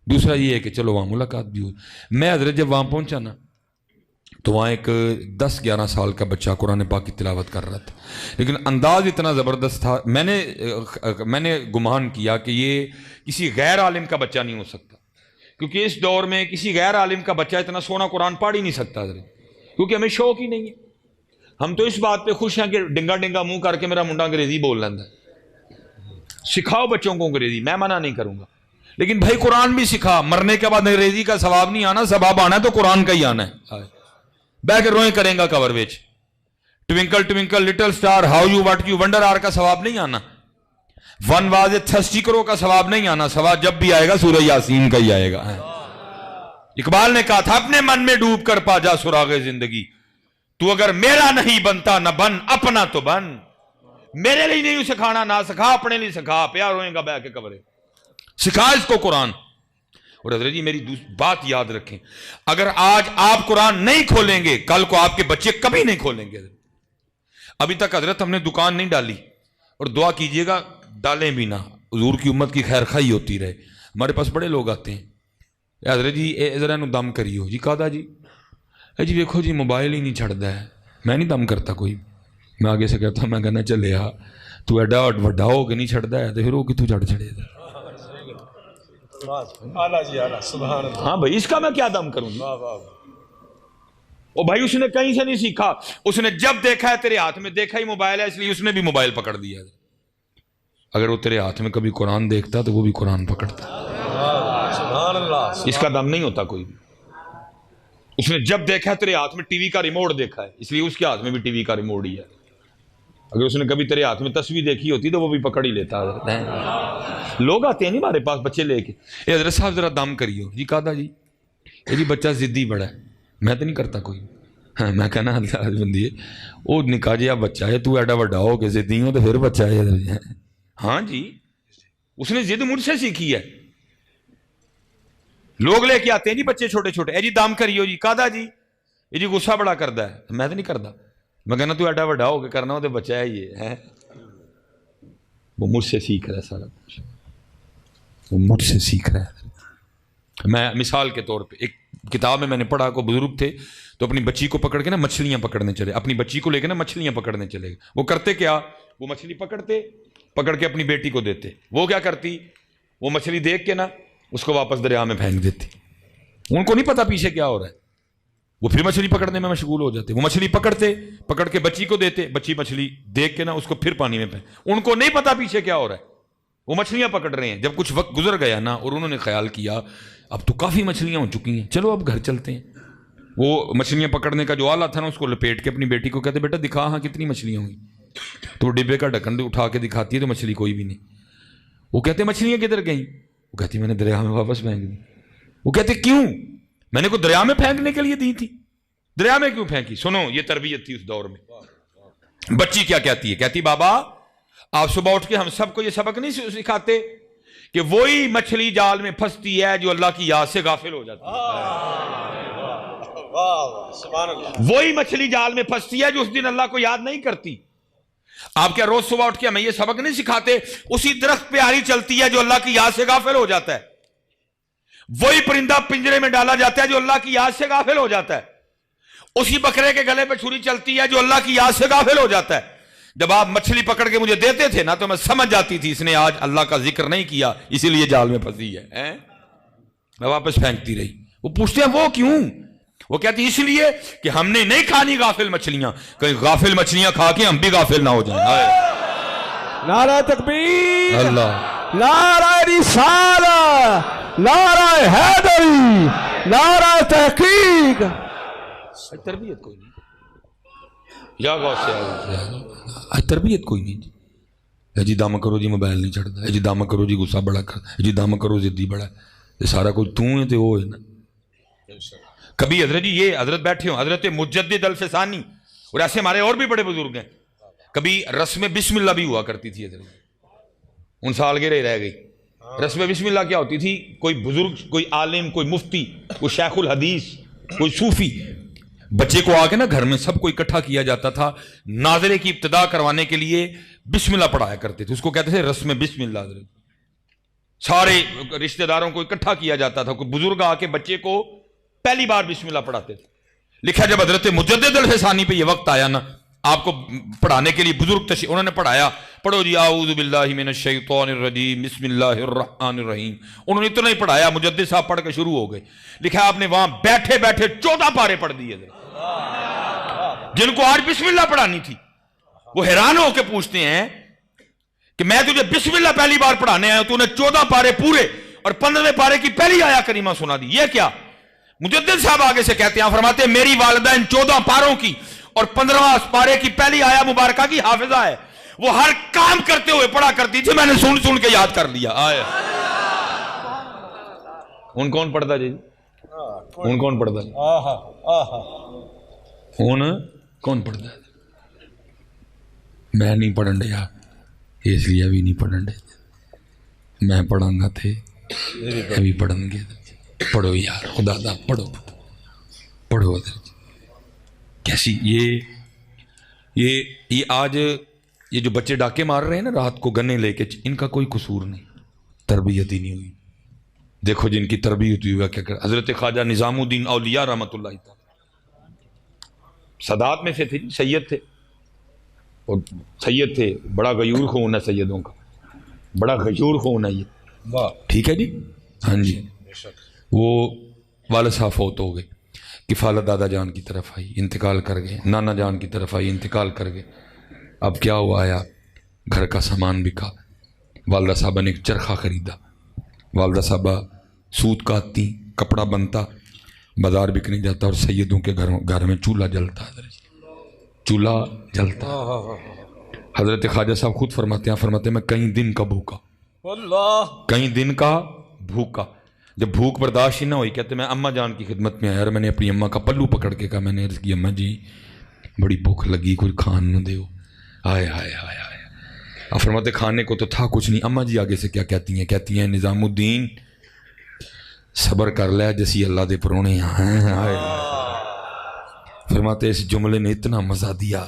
دوسرا یہ ہے کہ چلو وہاں ملاقات بھی ہو۔ میں حضرت جب وہاں پہنچا نا تو وہاں ایک 10-11 سال کا بچہ قرآن پاک کی تلاوت کر رہا تھا، لیکن انداز اتنا زبردست تھا، میں نے گمان کیا کہ یہ کسی غیر عالم کا بچہ نہیں ہو سکتا، کیونکہ اس دور میں کسی غیر عالم کا بچہ اتنا سونا قرآن پڑھ ہی نہیں سکتا حضرت، کیونکہ ہمیں شوق ہی نہیں ہے۔ ہم تو اس بات پہ خوش ہیں کہ ڈنگا ڈنگا منہ کر کے میرا منڈا انگریزی بول لینا ہے، سکھاؤ بچوں کو انگریزی، میں منع نہیں کروں گا، لیکن بھائی قرآن بھی سکھا، مرنے کے بعد انگریزی کا ثواب نہیں آنا، ثواب آنا ہے تو قرآن کا ہی آنا ہے۔ بہ کے روئیں کریں گا کور ویچ، twinkle twinkle little star how you what you wonder are کا ثواب نہیں آنا، ون واز اے تھرسٹی کرو کا ثواب نہیں آنا، ثواب جب بھی آئے گا سورہ یاسین کا ہی آئے گا۔ اقبال نے کہا تھا اپنے من میں ڈوب کر پا جا سراغ زندگی، تو اگر میرا نہیں بنتا نہ بن اپنا تو بن، میرے لیے نہیں سکھانا نہ سکھا، اپنے لیے سکھا، پیا روئیں گا بہ کے کورے، سکھا اس کو قرآن۔ اور حضرت جی میری بات یاد رکھیں، اگر آج آپ قرآن نہیں کھولیں گے کل کو آپ کے بچے کبھی نہیں کھولیں گے۔ ابھی تک حضرت ہم نے دکان نہیں ڈالی، اور دعا کیجئے گا ڈالیں بھی نہ، حضور کی امت کی خیر خواہی ہوتی رہے۔ ہمارے پاس بڑے لوگ آتے ہیں، حضرت جی ذرا نو دم کریو جی، کہا جی جی دیکھو جی موبائل ہی نہیں چھڑتا ہے، میں نہیں دم کرتا کوئی، میں آگے سے کہتا ہوں میں کہنا چلے تو ایڈا وڈا ہو کے نہیں چھڑتا ہے تو پھر وہ کتوں چڑھ چڑے گا۔ ہاں بھائی اس کا میں کیا دم کروں گا؟ او بھائی اس نے کہیں سے نہیں سیکھا، اس نے جب دیکھا ہے تیرے ہاتھ میں، دیکھا ہی موبائل ہے اس لیے اس نے بھی موبائل پکڑ دیا۔ اگر وہ تیرے ہاتھ میں کبھی قرآن دیکھتا تو وہ بھی قرآن پکڑتا، اس کا دم نہیں ہوتا کوئی بھی۔ اس نے جب دیکھا ہے تیرے ہاتھ میں ٹی وی کا ریموٹ دیکھا ہے اس لیے اس کے ہاتھ میں بھی ٹی وی کا ریموٹ ہی ہے۔ اگر اس نے کبھی تیرے ہاتھ میں تصویر دیکھی ہوتی تو وہ بھی پکڑ ہی لیتا ہے۔ لوگ آتے ہیں نہیں ہمارے پاس بچے لے کے، اے حضرت صاحب ذرا دم کریو جی، کہا جی یہ جی بچہ ضدی بڑا ہے، میں تو نہیں کرتا کوئی، ہاں میں کہنا بندی ہے وہ نکا جہا بچہ ہے، تو ایڈا وڈا ہو کے ضدی ہو تو پھر بچہ ہے۔ ہاں جی اس نے ضد مجھ سے سیکھی ہے۔ لوگ لے کے آتے ہیں جی بچے چھوٹے چھوٹے، اے جی دام کریو جی، کادا جی، یہ جی غصہ بڑا کرتا ہے، میں تو نہیں کرتا، میں کہنا تو ایڈا وڈا ہو کے کرنا ہو تو بچہ ہے یہ ہے، وہ مجھ سے سیکھ رہا ہے سارا کچھ، وہ مجھ سے سیکھ رہا ہے۔ میں مثال کے طور پہ ایک کتاب میں نے پڑھا، کو بزرگ تھے تو اپنی بچی کو پکڑ کے نا مچھلیاں پکڑنے چلے، اپنی بچی کو لے کے نا مچھلیاں پکڑنے چلے گئے۔ وہ کرتے کیا، وہ مچھلی پکڑ کے اپنی بیٹی کو دیتے، وہ کیا کرتی، وہ مچھلی دیکھ کے نا اس کو واپس دریا میں پھینک دیتی، ان کو نہیں پتا پیچھے کیا ہو رہا ہے، وہ پھر مچھلی پکڑنے میں مشغول ہو جاتے، وہ مچھلی پکڑ کے بچی کو دیتے، بچی مچھلی دیکھ کے نا اس کو پھر پانی میں پھینک، ان کو نہیں پتا پیچھے کیا ہو رہا ہے، وہ مچھلیاں پکڑ رہے ہیں۔ جب کچھ وقت گزر گیا نا اور انہوں نے خیال کیا اب تو کافی مچھلیاں ہو چکی ہیں، چلو اب گھر چلتے ہیں۔ وہ مچھلیاں پکڑنے کا جو آلہ تھا نا اس کو لپیٹ کے اپنی بیٹی کو کہتے بیٹا دکھا ہاں کتنی مچھلیاں ہوئی، تو وہ ڈبے کا ڈھکن اٹھا کے دکھاتی ہے تو مچھلی کوئی بھی نہیں۔ وہ کہتے مچھلیاں کدھر گئیں، وہ کہتی میں نے دریا میں واپس پھینک دی۔ وہ کہتے کیوں، میں نے کو دریا میں پھینکنے کے لیے دی تھی، دریا میں کیوں پھینکی؟ سنو یہ تربیت تھی اس دور میں۔ بچی کیا کہتی ہے، کہتی بابا آپ صبح اٹھ کے ہم سب کو یہ سبق نہیں سکھاتے کہ وہی مچھلی جال میں پھنستی ہے جو اللہ کی یاد سے غافل ہو جاتی ہے، وہی مچھلی جال میں پھنستی ہے جو اس دن اللہ کو یاد نہیں کرتی۔ آپ کیا روز صبح اٹھ کے ہمیں یہ سبق نہیں سکھاتے اسی درخت پہ آری چلتی ہے جو اللہ کی یاد سے غافل ہو جاتا ہے، وہی پرندہ پنجرے میں ڈالا جاتا ہے جو اللہ کی یاد سے غافل ہو جاتا ہے، اسی بکرے کے گلے پہ چھری چلتی ہے جو اللہ کی یاد سے غافل ہو جاتا ہے۔ جب آپ مچھلی پکڑ کے مجھے دیتے تھے نا تو میں سمجھ جاتی تھی اس نے آج اللہ کا ذکر نہیں کیا اسی لیے جال میں پھنسی ہے، میں واپس پھینکتی رہی۔ وہ پوچھتے ہیں وہ کیوں، وہ کہتی اس لیے کہ ہم نے نہیں کھانی غافل مچھلیاں، کہیں غافل مچھلیاں کھا کے ہم بھی غافل نہ ہو جائیں۔ نعرہ تکبیر، اللہ، نعرہ رسالہ، نعرہ حیدری، نعرہ تحقیق۔ تربیت کوئی نہیں، یا غوث سے تربیت کوئی نہیں جی، جی دام کرو جی موبائل نہیں چڑھتا، جی دام کرو جی غصہ بڑا کرتا، جی دام کرو ضدی بڑا ہے، یہ سارا کچھ تو ہے تو وہ ہے نا۔ کبھی حضرت جی یہ حضرت بیٹھے ہوں، حضرت مجدد الفسانی اور ایسے ہمارے اور بھی بڑے بزرگ ہیں، کبھی رسم بسم اللہ بھی ہوا کرتی تھی حضرت، ان سالگرہ رہ گئی۔ رسم بسم اللہ کیا ہوتی تھی، کوئی بزرگ، کوئی عالم، کوئی مفتی، کوئی شیخ الحدیث، کوئی صوفی، بچے کو آ کے نا گھر میں سب کو اکٹھا کیا جاتا تھا، ناظرے کی ابتدا کروانے کے لیے بسم اللہ پڑھایا کرتے تھے، اس کو کہتے تھے رسم بسم اللہ۔ حضرت سارے رشتہ داروں کو اکٹھا کیا جاتا تھا، کوئی بزرگ آ کے بچے کو پہلی بار بسم اللہ پڑھاتے تھے۔ لکھا جب حضرت مجدد الفسانی پہ یہ وقت آیا نا آپ کو پڑھانے کے لیے، بزرگ تشریف انہوں نے پڑھایا، پڑھو جی اعوذ باللہ من الشیطان الرجیم بسم اللہ الرحمن الرحیم، انہوں نے اتنا ہی پڑھایا، مجدد صاحب پڑھ کے شروع ہو گئے۔ لکھا آپ نے وہاں بیٹھے بیٹھے 14 پارے پڑھ دیے تھے، جن کو آج بسم اللہ پڑھانی تھی۔ وہ حیران ہو کے پوچھتے ہیں کہ میں تجھے بسم اللہ پہلی بار پڑھانے آیا تو نے 14 پارے پورے اور 15ویں پارے کی پہلی آیا کریمہ سنا دی، یہ کیا؟ مجدد صاحب آگے سے کہتے ہیں، فرماتے ہیں میری والدہ ان 14 پاروں کی اور 15واں پارے کی پہلی آیا مبارکہ کی حافظہ ہے، وہ ہر کام کرتے ہوئے پڑھا کرتی تھی، میں نے سن سن کے یاد کر لیا۔ آئے ان کون پڑھتا جی، ان کون پڑھتا جی، ان کون پڑھتا ہے؟ میں نہیں پڑھن دیا اس لیے ابھی نہیں پڑھن دے، میں پڑھاں گا تھے ابھی پڑھن گے۔ پڑھو یار خدا دا، پڑھو پڑھو۔ کیسی یہ آج یہ جو بچے ڈاکے مار رہے ہیں نا رات کو گنے لے کے، ان کا کوئی قصور نہیں، تربیت ہی نہیں ہوئی۔ دیکھو جن کی تربیت ہوئی کیا کر، حضرت خواجہ نظام الدین اولیاء رحمۃ اللہ تعالی سادات میں سے تھے، سید تھے، اور سید تھے، بڑا غیور خون ہے سیدوں کا، بڑا غیور خون ہے یہ، ٹھیک ہے جی، ہاں جی۔ وہ والد صاحب فوت ہو گئے، کفالت دادا جان کی طرف آئی، انتقال کر گئے، نانا جان کی طرف آئی، انتقال کر گئے۔ اب کیا ہوا، آیا گھر کا سامان بکا، والدہ صاحبہ نے ایک چرخہ خریدا، والدہ صاحبہ سوت کاٹتی، کپڑا بنتا، بازار بکنے جاتا، اور سیدوں کے گھر میں چولہا جلتا، چولہا جلتا۔ حضرت خواجہ صاحب خود فرماتے ہیں میں کئی دن کا بھوکا، کئی دن کا بھوکا، جب بھوک برداشت ہی نہ ہوئی کہتے میں اماں جان کی خدمت میں آیا اور میں نے اپنی اماں کا پلو پکڑ کے کہا، میں نے عرض کی اماں جی بڑی بھوک لگی، کوئی کھان نہ دیو. آئے ہائے ہائے ہائے. آپ فرماتے کھانے کو تو تھا کچھ نہیں. اماں جی آگے سے کیا کہتی ہیں؟ کہتی ہیں نظام الدین صبر کر لیا جیسی اللہ دے پرونے ہیں. فرماتے اس جملے نے اتنا مزہ دیا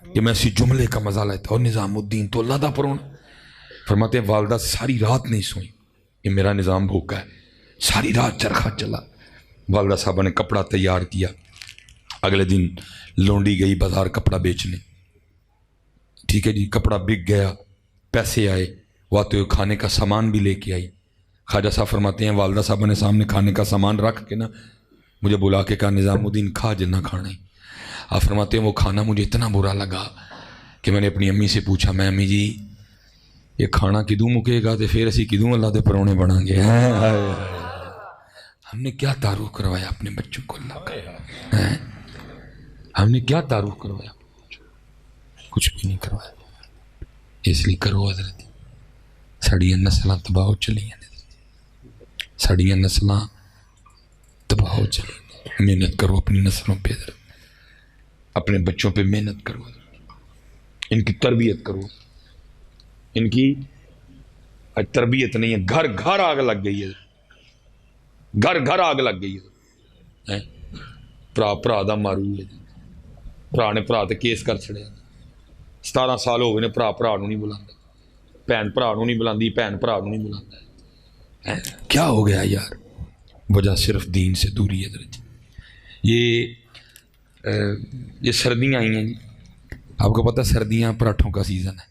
کہ میں اسی جملے کا مزہ لیتا ہوں. نظام الدین تو اللہ دا پرونا. فرماتے ہیں والدہ ساری رات نہیں سوئی، یہ میرا نظام بھوکا ہے. ساری رات چرخا چلا. والدہ صاحبہ نے کپڑا تیار کیا. اگلے دن لونڈی گئی بازار کپڑا بیچنے. ٹھیک ہے جی، کپڑا بک گیا، پیسے آئے، وہ آتے ہوئے کھانے کا سامان بھی لے کے آئی. خواجہ صاحب فرماتے ہیں والدہ صاحبہ نے سامنے کھانے کا سامان رکھ کے نا مجھے بلا کے کہا نظام الدین کھا جنہ کھانے. آپ فرماتے ہیں وہ کھانا مجھے اتنا برا لگا کہ میں نے اپنی امی سے پوچھا، میں امی جی یہ کھانا کدوں مکے گا تو پھر اسی کدوں اللہ دے پرونے بنا گے. ہم نے کیا تعارف کروایا اپنے بچوں کو اللہ کا؟ ہم نے کیا تعارف کروایا؟ کچھ بھی نہیں کروایا. اس لیے کرو حضرت، ساڑیاں نسلاں تباہ چلی ہیں، ساڑیاں نسلاں تباہ چلی. محنت کرو اپنی نسلوں پہ حضرت، اپنے بچوں پہ محنت کرو، ان کی تربیت کرو. ان کی تربیت نہیں ہے، گھر گھر آگ لگ گئی ہے، گھر گھر آگ لگ گئی ہے. پرا پرا دا مارو ہے، پرا نے پرا تے کیس کر چھڑے. 17 سال ہو گئے نے پرا پرا نو نہیں بلاندے، بھن پرا نو نہیں بلاندی، بھن پرا نو نہیں بلاندا. کیا ہو گیا یار؟ وجہ صرف دین سے دوری ہے درجہ. یہ سردیاں آئی ہیں جی، آپ کو پتہ سردیاں پراٹھوں کا سیزن ہے.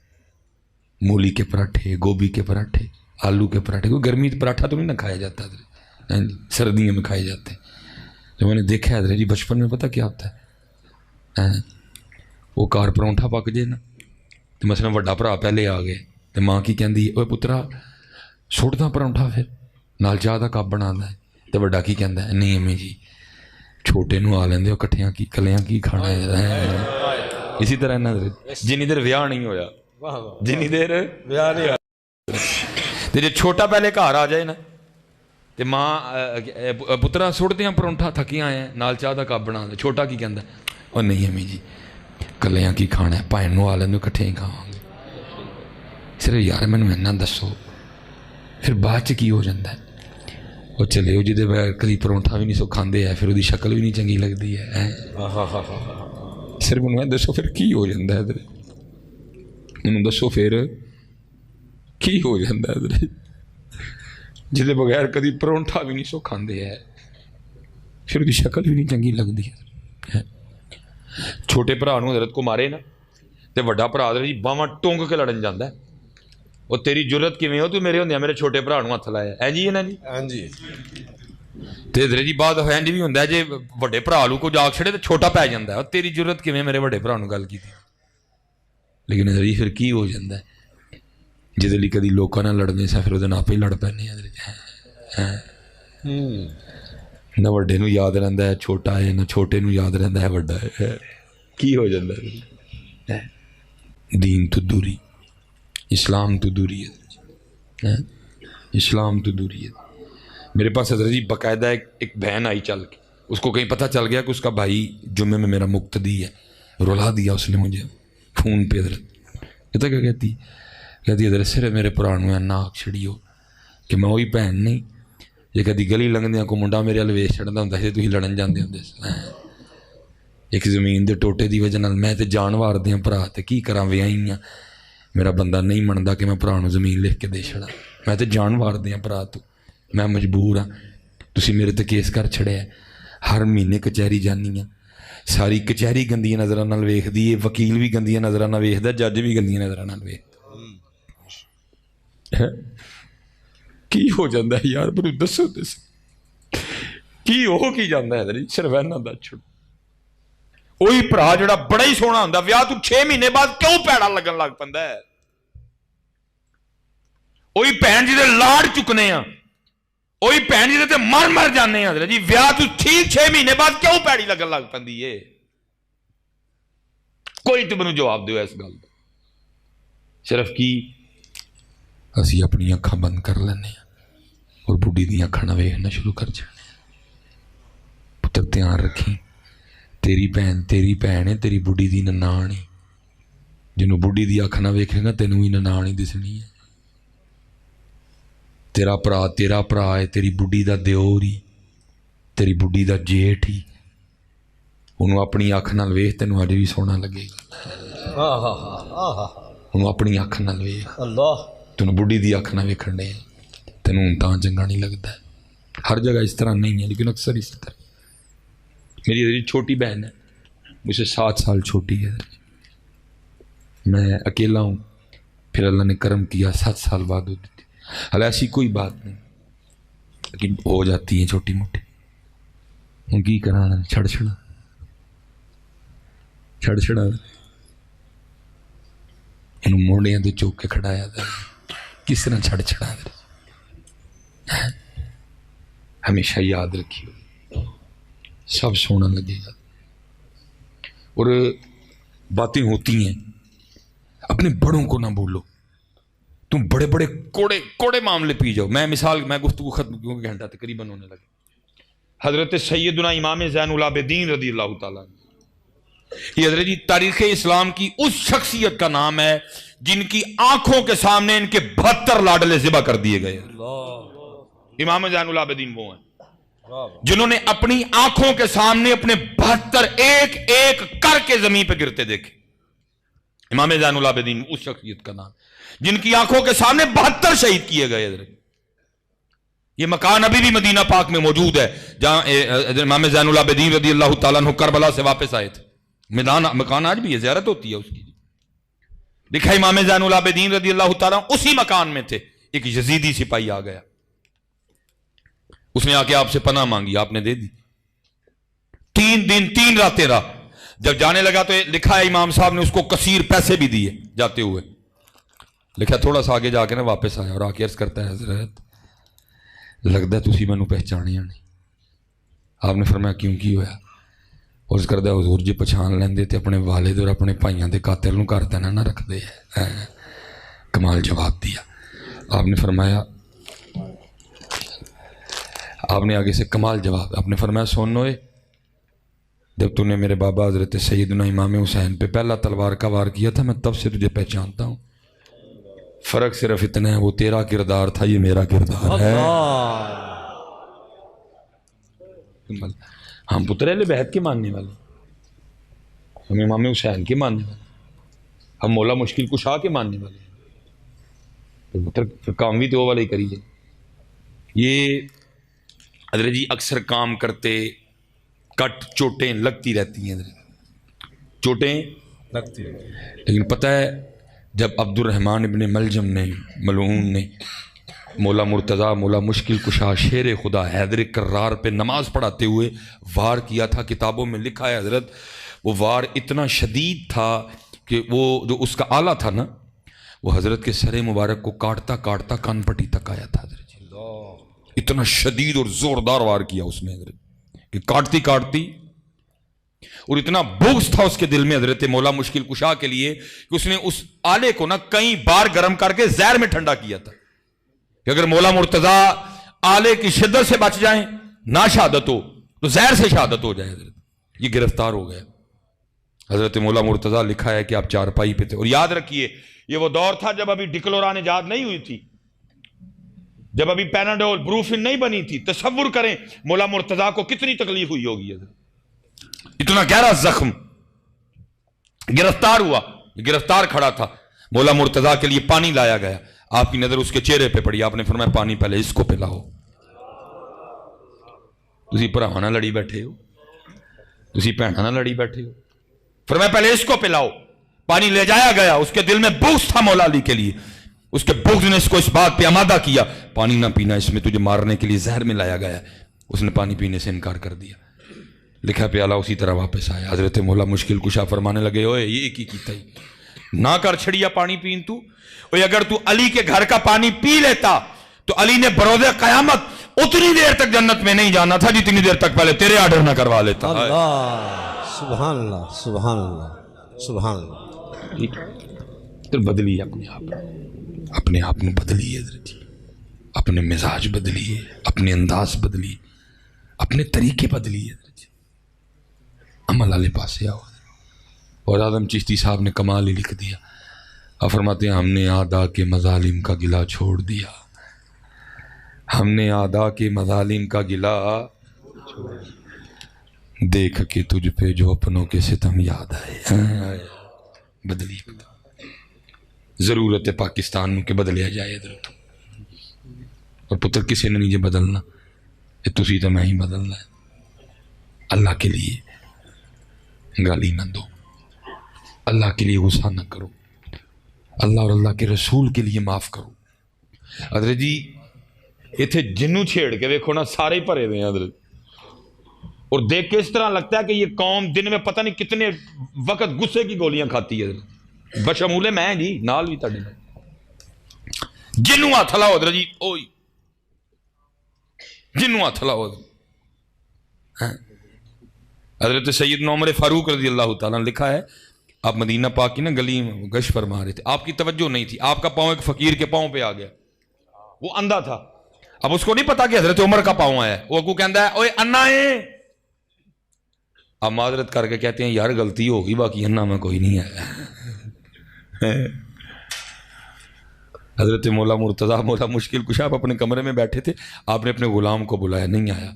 مولی کے پراٹھے، گوبھی کے پراٹھے، آلو کے پراٹھے. کوئی گرمی پراٹھا تو نہیں نہ کھایا جاتا حضرت، سردیوں میں کھائے جاتے ہیں. جو میں نے دیکھا ہے حضرت جی بچپن میں پتہ کیا ہوتا ہے، وہ کار پرونٹھا پک جائے نا تو مثلا وڈا بھرا پہلے آ گئے تو ماں کی کہندی اوے پترا سٹدا پرونٹھا پھر نال چاہ دا کپ بنا ہے. تو وڈا کی کہندا ہے نہیں امی جی چھوٹے نو آ لیندے ہو کٹھیاں کی کلیاں کی کھانا ہے. اسی طرح نا جنی دیر ویاہ نہیں ہویا، جنی دیر ویاہ نہیں ہویا تے جے چھوٹا پہلے گھر آ جائے نا تے ماں پترا سٹ دیاں پرونٹھا تھکی آئے ہیں نال چاہ دا کپ بنا دے. چھوٹا کی کہندا او نہیں امی جی کلیاں کی کھانا ہے، بھائن نو آ لیندے کٹھے ہی کھاواں گے. صرف یار مینوں اینا دسو پھر بعد چ کی ہو جاتا ہے؟ وہ چلے وہ جہدے بغیر کدی پرونٹھا بھی نہیں سو کھاندے ہے، پھر وہ شکل بھی نہیں چنگی لگتی ہے. صرف انہوں دسو پھر کی ہو جاتا ہے؟ انہوں دسو پھر کی ہو جاتا ہے؟ جہدے بغیر کدی پرونٹھا بھی نہیں سو کھاندے ہے، پھر وہ شکل بھی نہیں چنگی لگتی ہے. چھوٹے بھرا نو حضرت کو مارے نا تے وڈا بھرا جی باواں ٹونگ کے لڑن جاندہ ہے. وہ تیری جرت کیویں ہو تو میرے ہوندیا میرے چھوٹے بھرا نو ہتھ لایا ہے جی ہے نا جی. ہاں جی. تے حضرت جی بعد ہینج بھی ہوندا ہے جے وڈے بھرا لو کو جاگ چھڑے تے چھوٹا پی جاندا ہے تیری جرت کیویں میرے وڈے بھرا نو گل کیتی. لیکن حضرت جی پھر کی ہو جاندا ہے جہدے لئی کدی لوکاں نال لڑنے سا پھر وہ آپ ہی لڑ پینے. نہ وڈے نو یاد رہندا ہے چھوٹا ہے، نہ چھوٹے نو یاد رہندا ہے وڈا ہے. کی ہو جاندا ہے؟ دین تو دوری، اسلام تو دوری ہے، اسلام تو دوری ہے. میرے پاس حضرت جی باقاعدہ ایک بہن آئی چل کے، اس کو کہیں پتہ چل گیا کہ اس کا بھائی جمعے میں میرا مقتدی ہے. رلا دیا اس نے مجھے فون پہ. حضرت کہتا کیا کہتی حضرت صرف میرے پرانوں ہے ناک چھڑی ہو کہ میں وہی بہن نہیں جے کدی گلی لنگدیاں کو منڈا میرے ویس چڑھتا ہوں سی تھی لڑن جاندے ہوں. ایک زمین دے ٹوٹے دی وجہ میں تے جان وار دیاں بھرا تے کی کراں ویائی ہاں. میرا بندہ نہیں منتا کہ میں بھرا نو زمین لکھ کے دے چھڑا، میں تے جان وار دیاں بھرا تو میں مجبور ہاں. تسی میرے تے کیس کر چھڑے ہے، ہر مہینے کچہری جانی ہاں، ساری کچہری گندیاں نظراں نال ویکھدی ہے، وکیل بھی گندیاں نظراں نال ویکھدا، جج بھی گندیاں نظراں نال ویکھدا. کی ہو جاندہ ہے یار مینوں دسو کی ہو کی جاندہ ہے؟ صرف اینا دا چھڑ. وہی بھرا جڑا بڑا ہی سونا ہوندا ویاہ تو 6 مہینے بعد کیوں پیڑا لگن لگ پندا ہے؟ وہی بہن جی دے لاڑ چکنے ہیں، وہی بہن جی دے مر جانے ہیں حضرت جی ویاہ تو ٹھیک 6 مہینے بعد کیوں پیڑی لگن لگ پندی ہے؟ کوئی تو مینوں جواب دیو اس گل دا. صرف کی اسی اپنی اکھاں بند کر لینے ہیں، اور بڑھی دیاں اکھاں نال ویکھنا شروع کر جانے. پتر دھیان رکھی تیری بھੈਣ ہے, تیری بڑھی دی ننان ہے. جنوں بڑھی دی اکھ نہ ویکھے گا تینوں ہی ننان ہی دسنی ہے. تیرا پرا ہے, تیری بڑھی دا دیور ہی, تیری بڑھی دا جیٹھ ہی. انہوں اپنی اکھ نال ویکھ تینوں اج بھی سونا لگے گا. انہوں اپنی اکھ نال ویکھ, تینوں بڑھی دی اکھ نہ ویکھن دے تینوں تاں چنگا نہیں لگتا ہے. ہر جگہ اس طرح نہیں ہے لیکن اکثر اس طرح. میری چھوٹی بہن ہے, مجھ سے 7 سال چھوٹی ہے. میں اکیلا ہوں, پھر اللہ نے کرم کیا 7 سال بعد ہوتی تھی. حالانکہ ایسی کوئی بات نہیں لیکن ہو جاتی ہیں چھوٹی موٹی. ہوں کی کرانا چھڑ انہوں موڑیاں دے چوک کے کھڑایا تھا. کس طرح چھڑا دے. ہمیشہ یاد رکھیے سب سونا لگے گا. اور باتیں ہوتی ہیں, اپنے بڑوں کو نہ بولو. تم بڑے بڑے کوڑے معاملے پی جاؤ. میں گفتگو ختم کیوں کہ گھنٹہ تقریباً ہونے لگے. حضرت سیدنا امام زین العابدین رضی اللہ تعالیٰ عنہ, یہ حضرت جی تاریخ اسلام کی اس شخصیت کا نام ہے جن کی آنکھوں کے سامنے ان کے 72 لاڈلے ذبح کر دیے گئے. امام زین العابدین وہ ہیں جنہوں نے اپنی آنکھوں کے سامنے اپنے 72 ایک ایک کر کے زمین پہ گرتے دیکھے. امام زین العابدین اس شخصیت کا نام جن کی آنکھوں کے سامنے 72 شہید کیے گئے. حضرت یہ مکان ابھی بھی مدینہ پاک میں موجود ہے جہاں امام زین العابدین رضی اللہ تعالیٰ عنہ کربلا سے واپس آئے تھے. مکان آج بھی ہے, زیارت ہوتی ہے اس کی. لکھا امام زین العابدین رضی اللہ تعالیٰ اسی مکان میں تھے. ایک یزیدی سپاہی آ گیا, اس نے آ کے آپ سے پناہ مانگی, آپ نے دے دی. 3 دن 3 راتیں رہا. جب جانے لگا تو لکھا ہے امام صاحب نے اس کو کثیر پیسے بھی دیے جاتے ہوئے. لکھا تھوڑا سا آگے جا کے نا واپس آیا اور آ کے عرض کرتا ہے حضرت لگتا ہے تسی مینوں پہچانیا نہیں. آپ نے فرمایا کیوں کی ہویا؟ عرض کرتا ہے حضور جی پہچان لیندے تے اپنے والد اور اپنے بھائیاں دے قاتل نوں گھر تے نہ رکھ دے. کمال جواب دیا. آپ نے فرمایا, آپ نے آگے سے کمال جواب, آپ نے فرمایا سنوئے جب تو نے میرے بابا حضرت سیدنا امام حسین پہ پہلا تلوار کا وار کیا تھا میں تب سے تجھے پہچانتا ہوں. فرق صرف اتنا ہے وہ تیرا کردار تھا یہ میرا کردار ہے. ہم پتر اہل بیت کے ماننے والے, ہم امام حسین کے ماننے والے, ہم مولا مشکل کشا کے ماننے والے ہیں. پھر کام بھی تو وہ والا ہی کریے. یہ حضرت جی اکثر کام کرتے کٹ چوٹیں لگتی رہتی ہیں, چوٹیں لگتی رہتی. لیکن پتہ ہے جب عبد الرحمن ابن ملجم نے ملعون نے مولا مرتضیٰ مولا مشکل کشا شیر خدا حیدر کرار پہ نماز پڑھاتے ہوئے وار کیا تھا, کتابوں میں لکھا ہے حضرت وہ وار اتنا شدید تھا کہ وہ جو اس کا آلہ تھا نا وہ حضرت کے سر مبارک کو کاٹتا کاٹتا کان پٹی تک آیا تھا. حضرت اتنا شدید اور زوردار وار کیا اس نے حضرت کہ کاٹتی کاٹتی, اور اتنا بغض تھا اس کے دل میں حضرت مولا مشکل کشا کے لیے کہ اس نے اس آلے کو نا کئی بار گرم کر کے زہر میں ٹھنڈا کیا تھا کہ اگر مولا مرتضیٰ آلے کی شدت سے بچ جائیں نہ شہادت ہو تو زہر سے شہادت ہو جائے. حضرت یہ گرفتار ہو گیا. حضرت مولا مرتضیٰ لکھا ہے کہ آپ چارپائی پہ تھے, اور یاد رکھیے یہ وہ دور تھا جب ابھی ڈکلوران ایجاد نہیں ہوئی تھی, جب ابھی پیناڈول بروفن نہیں بنی تھی. تصور کریں مولا مرتضیٰ کو کتنی تکلیف ہوئی ہوگی. اتنا گہرا زخم, گرفتار ہوا, گرفتار کھڑا تھا. مولا مرتضیٰ کے لیے پانی لایا گیا, آپ کی نظر اس کے چہرے پہ پڑی, آپ نے فرمایا پانی پہلے اس کو پلاؤ. تسی بھراواں نال لڑی بیٹھے ہو, تسی بھیناں نال لڑی بیٹھے ہو, فرمایا پہلے اس کو پلاؤ. پانی لے جایا گیا, اس کے دل میں بغض تھا مولا علی کے لیے, اس کے بغض نے اس کو اس بات پہ آمادہ کیا پانی نہ پینا, اس میں تجھے مارنے کے لیے زہر میں لایا گیا. اس نے پانی پینے سے انکار کر دیا. لکھا پیالہ اسی طرح واپس آیا. حضرت مولا مشکل کشا فرمانے لگے اوئے یہ کی کیتا ہی نہ کر چھڑیا پانی پین تو, اور اگر تو علی کے گھر کا پانی پی لیتا تو علی نے بروز قیامت اتنی دیر تک جنت میں نہیں جانا تھا جتنی دیر تک پہلے تیرے آرڈر نہ کروا لیتا. اللہ سبحان اللہ سبحان اللہ سبحان اللہ. تو بدلی اپنے آپ کو بدلی. حضرت اپنے مزاج بدلیے، اپنے انداز بدلیے، اپنے طریقے بدلیے، عمل والے پاس آؤ۔ اور اعظم چشتی صاحب نے کمال ہی لکھ دیا، آپ فرماتے ہیں ہم نے اعداء کے مظالم کا گلہ چھوڑ دیا، ہم نے اعداء کے مظالم کا گلہ دیکھ کے تجھ پہ جو اپنوں کے ستم یاد آئے۔ بدلی ضرورت ہے پاکستان کے بدلیا جائے ادھر، اور پتر کسی نے نہیں جے بدلنا، یہ تسی تو میں ہی بدلنا ہے۔ اللہ کے لیے گالی نہ دو، اللہ کے لیے غصہ نہ کرو، اللہ اور اللہ کے رسول کے لیے معاف کرو۔ حضرت جی اتنے جنوں چھیڑ کے دیکھو نا، سارے ہی بھرے ہوئے ہیں حضرت، اور دیکھ کے اس طرح لگتا ہے کہ یہ قوم دن میں پتہ نہیں کتنے وقت غصے کی گولیاں کھاتی ہے حضرت، بشمول میں جی نال بھی تاڑی جنوں ہاتھ لاؤ حضرت جی، اوئی جنوں ہاتھ لاؤ۔ حضرت سیدنا عمر فاروق رضی اللہ تعالیٰ نے لکھا ہے، آپ مدینہ پاک کی نا گلی میں گشت فرما رہے تھے، آپ کی توجہ نہیں تھی، آپ کا پاؤں ایک فقیر کے پاؤں پہ آ گیا، وہ اندھا تھا، اب اس کو نہیں پتا کہ حضرت عمر کا پاؤں آیا ہے، وہ کو کہتا ہے اوے انا ہے، آپ معذرت کر کے کہتے ہیں یار غلطی ہوگی، باقی انا میں کوئی نہیں آیا۔ حضرت مولا مرتضیٰ مولا مشکل کشا آپ اپنے کمرے میں بیٹھے تھے، آپ نے اپنے غلام کو بلایا، نہیں آیا،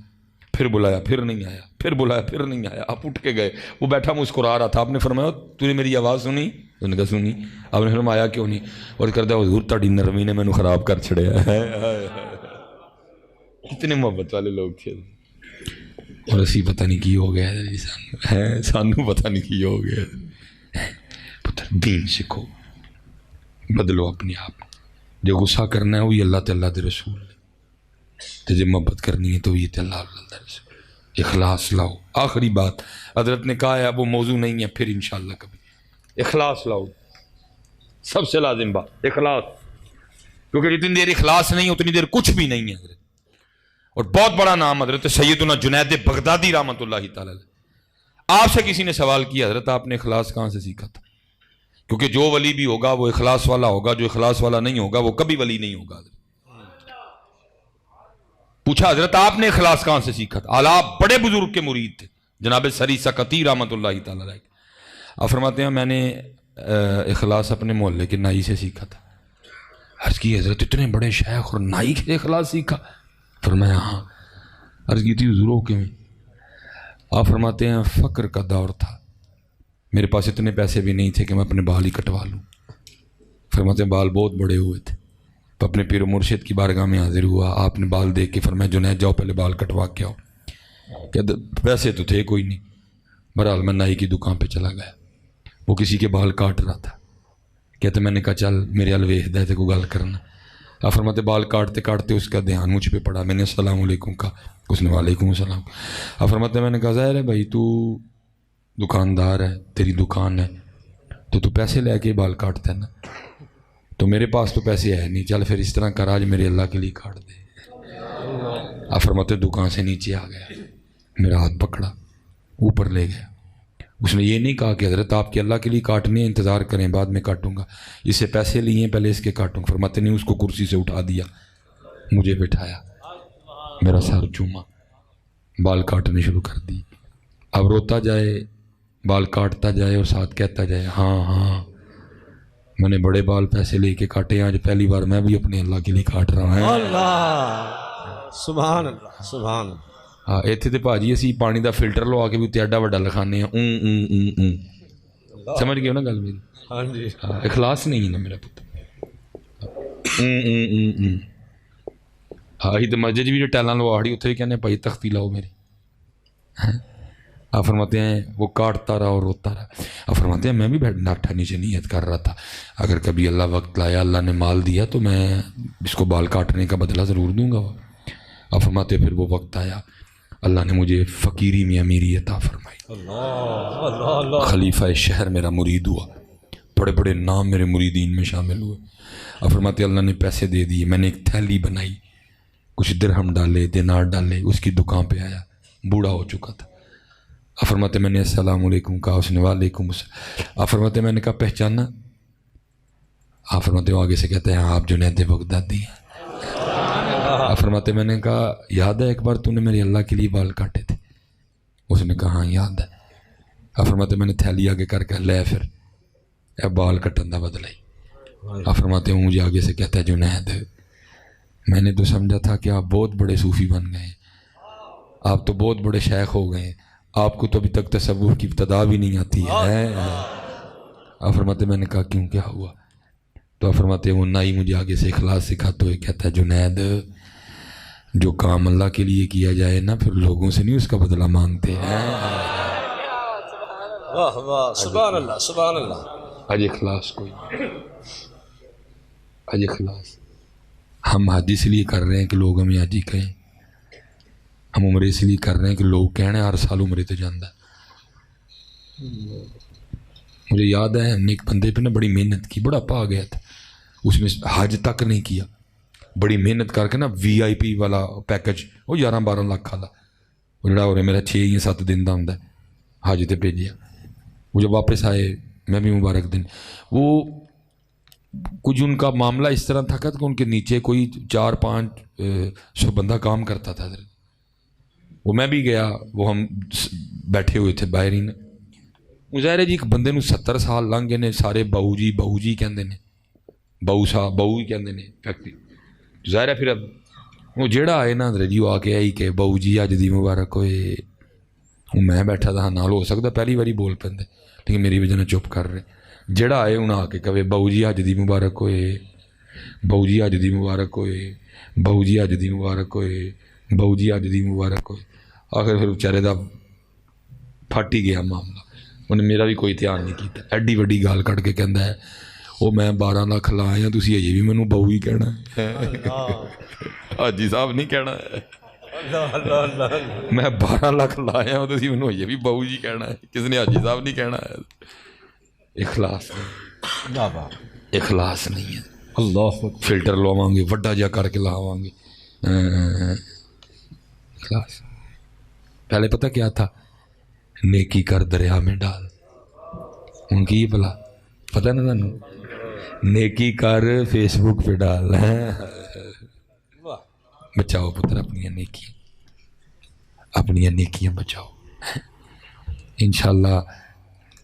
پھر بلایا پھر نہیں آیا، پھر بلایا پھر نہیں آیا، آپ اٹھ کے گئے، وہ بیٹھا مسکرا رہا تھا، آپ نے فرمایا تو نے میری آواز سنی؟ انہوں نے کہا سنی۔ آپ نے فرمایا کیوں نہیں؟ اور کردہ حضور تاڑی نرمی نے مینوں خراب کر چھڑیا ہے۔ اتنے محبت والے لوگ تھے، اور اسی پتہ نہیں کی ہو گیا ہے، سانو پتہ نہیں کی ہو گیا۔ پتر دین سکھو، بدلو اپنے آپ، جو غصہ کرنا ہے وہی اللہ تے اللہ دے رسول تے جو محبت کرنی ہے تو یہ تے اللہ اللہ دے رسول، اخلاص لاؤ۔ آخری بات حضرت نے کہا ہے، اب وہ موضوع نہیں ہے، پھر انشاءاللہ کبھی اخلاص لاؤ، سب سے لازم بات اخلاص، کیونکہ جتنی دیر اخلاص نہیں اتنی دیر کچھ بھی نہیں ہے حضرت۔ اور بہت بڑا نام حضرت سیدنا جنید بغدادی رحمۃ اللہ تعالی علیہ، آپ سے کسی نے سوال کیا حضرت آپ نے اخلاص کہاں سے سیکھا تھا؟ کیونکہ جو ولی بھی ہوگا وہ اخلاص والا ہوگا، جو اخلاص والا نہیں ہوگا وہ کبھی ولی نہیں ہوگا۔ پوچھا حضرت آپ نے اخلاص کہاں سے سیکھا تھا؟ آپ بڑے بزرگ کے مرید تھے، جناب سری سکتی رحمۃ اللہ تعالی علیہ، آپ فرماتے ہیں میں نے اخلاص اپنے محلے کے نائی سے سیکھا تھا۔ عرض کی حضرت اتنے بڑے شیخ اور نائی سے اخلاص سیکھا؟ فرمایا ہاں۔ عرض کی تھی حضور کے میں؟ آپ فرماتے ہیں فقر کا دور تھا، میرے پاس اتنے پیسے بھی نہیں تھے کہ میں اپنے بال ہی کٹوا لوں۔ فرماتے ہیں بال بہت بڑے ہوئے تھے، تو اپنے پیر و مرشد کی بارگاہ میں حاضر ہوا، آپ نے بال دیکھ کے فرمایا جنید جاؤ پہلے بال کٹوا کے آؤ۔ کہ پیسے تو تھے کوئی نہیں، بہرحال میں نائی کی دکان پہ چلا گیا، وہ کسی کے بال کاٹ رہا تھا، کہتے میں نے کہا چل میرے حل ویکھ دے تے کوئی گل کرنا۔ آپ فرماتے بال کاٹتے کاٹتے اس کا دھیان مجھ پہ پڑا، میں نے السلام علیکم کہا، اس نے وعلیکم السلام۔ آپ فرماتے میں نے کہا ظاہر ہے بھائی تو دکاندار ہے، تیری دکان ہے تو پیسے لے کے بال کاٹتا ہے نا، تو میرے پاس تو پیسے ہے نہیں، چل پھر اس طرح کر آج میرے اللہ کے لیے کاٹ دے۔ آپ فرماتے دکان سے نیچے آ گیا، میرا ہاتھ پکڑا اوپر لے گیا، اس نے یہ نہیں کہا کہ حضرت آپ کے اللہ کے لیے کاٹنے انتظار کریں بعد میں کاٹوں گا، اس سے پیسے لیے ہیں پہلے اس کے کاٹوں گا۔ فرماتے نہیں، اس کو کرسی سے اٹھا دیا، مجھے بٹھایا، میرا سر چوما، بال کاٹنے شروع کر دی۔ اب روتا جائے، بال کاٹتا جائے اور ساتھ کہتا جائے ہاں ہاں میں نے بڑے بال پیسے لے کے کاٹے، آج پہلی بار میں بھی اپنے اللہ کے لیے کاٹ رہا ہوں۔ اللہ سبحان اللہ سبحان اللہ۔ ہاں اتنے تو بھاجی اسی پانی دا فلٹر لوا کے بھی اتنے ایڈا وڈا لکھانے ہیں، سمجھ گئے نا گل میری؟ ہاں جی، اخلاص نہیں ہے نا میرا پتر۔ ہاں ہی تو مسجد بھی جو ٹیلاں لواڑی اتنے بھی کہنے بھائی تختی لاؤ میری۔ آپ فرماتے ہیں وہ کاٹتا رہا اور روتا رہا۔ آپ فرماتے ہیں میں بھی ناٹھا نیچے نیت کر رہا تھا، اگر کبھی اللہ وقت لایا، اللہ نے مال دیا تو میں اس کو بال کاٹنے کا بدلہ ضرور دوں گا۔ آپ فرماتے پھر وہ وقت آیا، اللہ نے مجھے فقیری میں امیری عطا فرمائی، خلیفہ شہر میرا مرید ہوا، بڑے بڑے نام میرے مریدین میں شامل ہوئے۔ آپ فرماتے اللہ نے پیسے دے دیے، میں نے ایک تھیلی بنائی، کچھ درہم ڈالے دینار ڈالے، اس کی دکان پہ آیا، بوڑھا ہو چکا تھا۔ آپ فرماتے میں نے السلام علیکم کہا، اس نے وعلیکم السلام۔ آپ فرماتے میں نے کہا پہچانا؟ آپ فرماتے وہ آگے سے کہتے ہیں آپ جنید بغدادی ہیں۔ آپ فرماتے میں نے کہا یاد ہے ایک بار تو نے میرے اللہ کے لیے بال کاٹے تھے؟ اس نے کہا ہاں یاد ہے۔ آپ فرماتے میں نے تھیلی آگے کر کے لے پھر اے بال کٹن دا بدلا ہی۔ آپ فرماتے ہیں مجھے آگے سے کہتا ہے جنید میں نے تو سمجھا تھا کہ آپ بہت بڑے صوفی بن گئے ہیں، آپ تو بہت بڑے شیخ ہو گئے ہیں، آپ کو تو ابھی تک تصوف کی ابتدا بھی نہیں آتی ہے۔ آپ فرماتے میں نے کہا کیوں کیا ہوا؟ تو آپ فرماتے ہیں وہ نائی مجھے آگے سے اخلاص سکھاتے ہوئے کہتا ہے جنید جو کام اللہ کے لیے کیا جائے نا پھر لوگوں سے نہیں اس کا بدلہ مانگتے ہیں۔ واہ واہ سبحان اللہ سبحان اللہ۔ آج اخلاص کوئی آج اخلاص ہم حج اس لیے کر رہے ہیں کہ لوگ ہمیں حاجی کہیں، ہم عمرے اس لیے کر رہے ہیں کہ لوگ کہنے ہر سال عمرے تو جاندہ۔ مجھے یاد ہے ہم نے ایک بندے پہ نا بڑی محنت کی، بڑا پا گیا تھا، اس نے حج تک نہیں کیا، بڑی محنت کر کے نا وی آئی پی والا پیکج وہ 11-12 لاکھ والا وہ جڑا ہو رہا میرا 6 یا 7 دن کا ہوں حج تے بھیجیا۔ وہ جب واپس آئے میں بھی مبارک دن، وہ کچھ ان کا معاملہ اس طرح تھا کہ ان کے نیچے کوئی 400-500 بندہ کام کرتا تھا۔ وہ میں بھی گیا، وہ ہم بیٹھے ہوئے تھے باہر ہی، مظاہرے جی ایک بندے نو 70 سال لنگھ گئے نے، سارے بہو جی کہندے نے، بہو صاحب بہو ہی کہندے نے فیکٹری ظاہر ہے۔ پھر اب وہ جیڑا آئے نا جی وہ آ کے آئی کہ بہو جی اج دی مبارک ہوئے، وہ میں بیٹھا تھا نال ہو سکتا پہلی باری بول پندے لیکن میری وجہ چپ کر رہے، جیڑا آئے انہیں آ کے کہے بہو جی اج دی مبارک ہوئے، بہو جی اج دی مبارک ہوئے، بہو جی اج دی مبارک ہوئے، بہو جی اج دی مبارک ہوئے۔ آخر پھر بیچارے دا پھٹ ہی گیا معاملہ، انہیں میرا بھی کوئی دھیان نہیں کیتا، ایڈی وڈی گال کٹ کے کہندا ہے وہ میں 12 لاکھ لایا تسی اجے بھی مینوں بہو ہی کہنا ہے، حاجی صاحب نہیں کہنا ہے، میں 12 لاکھ لایا ہوں تسی مینوں اجے بھی بہو جی کہنا ہے، کس نے حاجی صاحب نہیں کہنا ہے۔ اخلاص نہیں، اخلاص نہیں ہے، اللہ فلٹر لواں گے وڈا جا کر کے لاواں گے، اخلاص پہلے پتہ کیا تھا، نیکی کر دریا میں ڈال، ان کی بلا پتہ نا تھانوں، نیکی کر فیس بک پہ ڈال، بچاؤ پتر اپنی نیکیاں بچاؤ، انشاءاللہ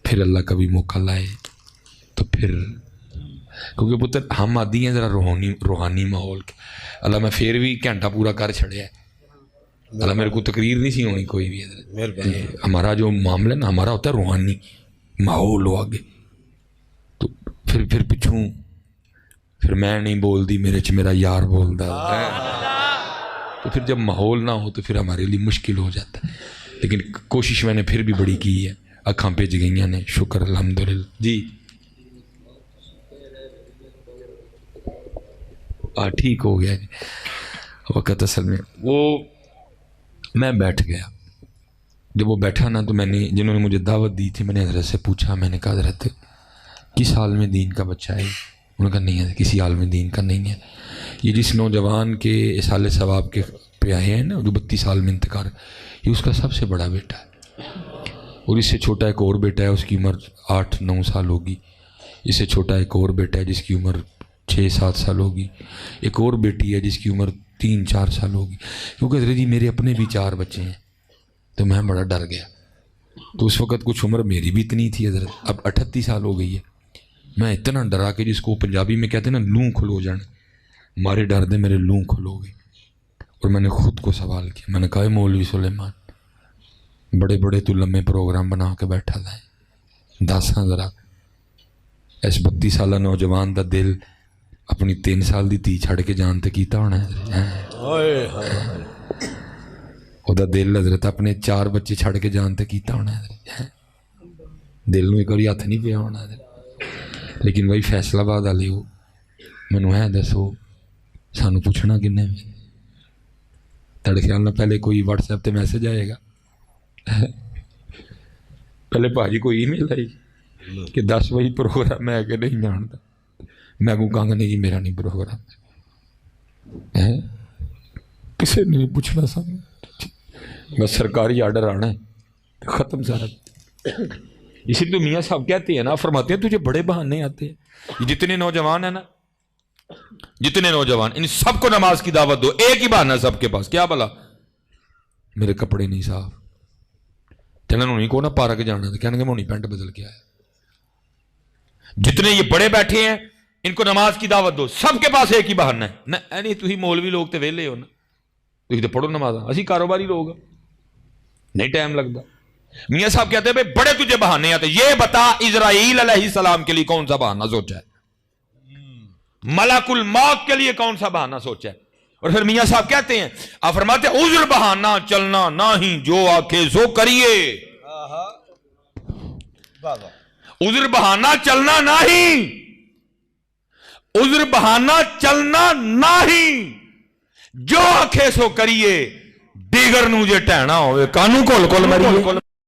پھر اللہ کبھی موقع لائے تو پھر، کیونکہ پتر ہم آدھی ہیں ذرا روحانی ماحول کے، اللہ میں پھر بھی گھنٹہ پورا کر چھڑیا ہے، اللہ میرے کو تقریر نہیں سی ہونی کوئی بھی، ہمارا جو معاملہ ہے نا ہمارا ہوتا ہے روحانی ماحول ہو آگے، تو پھر پچھوں پھر میں نہیں بول دی میرے میرا یار بول دا، تو پھر جب ماحول نہ ہو تو پھر ہمارے لیے مشکل ہو جاتا ہے، لیکن کوشش میں نے پھر بھی بڑی کی ہے، اکھاں بھج گئیاں نے، شکر الحمدللہ جی ٹھیک ہو گیا جی وقت اصل میں۔ وہ میں بیٹھ گیا، جب وہ بیٹھا نا تو میں نے جنہوں نے مجھے دعوت دی تھی میں نے حضرت سے پوچھا، میں نے کہا حضرت کس عالم دین کا بچہ ہے؟ انہوں نے کہا نہیں ہے کسی عالم دین کا نہیں ہے، یہ جس نوجوان کے اصال ثواب کے پہ آئے ہیں نا جو 32 سال میں انتقال، یہ اس کا سب سے بڑا بیٹا ہے، اور اس سے چھوٹا ایک اور بیٹا ہے، اس کی عمر 8-9 سال ہوگی، اس سے چھوٹا ایک اور بیٹا ہے جس کی عمر 6-7 سال ہوگی، ایک اور بیٹی ہے جس کی عمر 3-4 سال ہوگی، کیونکہ حضرت جی میرے اپنے بھی 4 بچے ہیں، تو میں بڑا ڈر گیا، تو اس وقت کچھ عمر میری بھی اتنی تھی حضرت، اب 38 سال ہو گئی ہے، میں اتنا ڈرا کہ جس کو پنجابی میں کہتے ہیں نا لوں کھلو جانے، مارے ڈر دے میرے لوں کھلو گئے، اور میں نے خود کو سوال کیا، میں نے کہا مولوی سلیمان بڑے بڑے تو لمبے پروگرام بنا کے بیٹھا تھا، دس ذرا اس 32 سالہ نوجوان دا دل اپنی 3 سال دی تھی چھڑ کے جان تے کیتا ہونا ہے، وہ دل حضرت اپنے 4 بچے چھڑ کے جان تے کیتا ہونا ہے، دل نو ایک بار ہاتھ نہیں پیا ہونا ہے، لیکن وہی فیصلہ باد والے ہو مینوں ہے دسو سانو پوچھنا کنے میں، تڑے خیال نہ پہلے کوئی واٹس ایپ تے میسج آئے گا، پہلے بھاجی کوئی ای میل آئی کہ 10 وہی پروگرام میں کہ نہیں جانتا، میں کو کہاں گا نہیں جی میرا نہیں پروگرام، کسی نے نہیں پوچھنا سامنے، بس سرکاری آرڈر آنا ہے ختم سارا۔ اسی تو میاں صاحب کہتے ہیں نا، فرماتے ہیں تجھے بڑے بہانے آتے ہیں، یہ جتنے نوجوان ہیں نا جتنے نوجوان ان سب کو نماز کی دعوت دو. ایک ہی بہانہ سب کے پاس, کیا بلا میرے کپڑے نہیں صاف, چلن انہیں کو نہ پارک جانا تو کہنے گے میں انہیں پینٹ بدل کے آیا. جتنے یہ بڑے بیٹھے ہیں ان کو نماز کی دعوت دو, سب کے پاس ایک ہی بہانہ ہے. نہ نہیں تھی مولوی لوگ تے ویلے ہو نا, تھی تو پڑھو نماز, اسی کاروباری لوگ نہیں ٹائم لگتا. میاں صاحب کہتے ہیں بھائی بڑے تجھے بہانے آتے, یہ بتا اسرائیل علیہ السلام کے لیے کون سا بہانہ سوچا ہے, ملک الموت کے لیے کون سا بہانہ سوچا ہے. اور پھر میاں صاحب کہتے ہیں, آپ فرماتے ہیں عذر بہانہ چلنا نہیں جو آکھے سو کریے. عذر بہانہ چلنا نہیں, عذر بہانہ چلنا نہیں, جو آکھے سو کریے. دیگر نو جے ٹہنا ہوئے کانو کول کول مریے.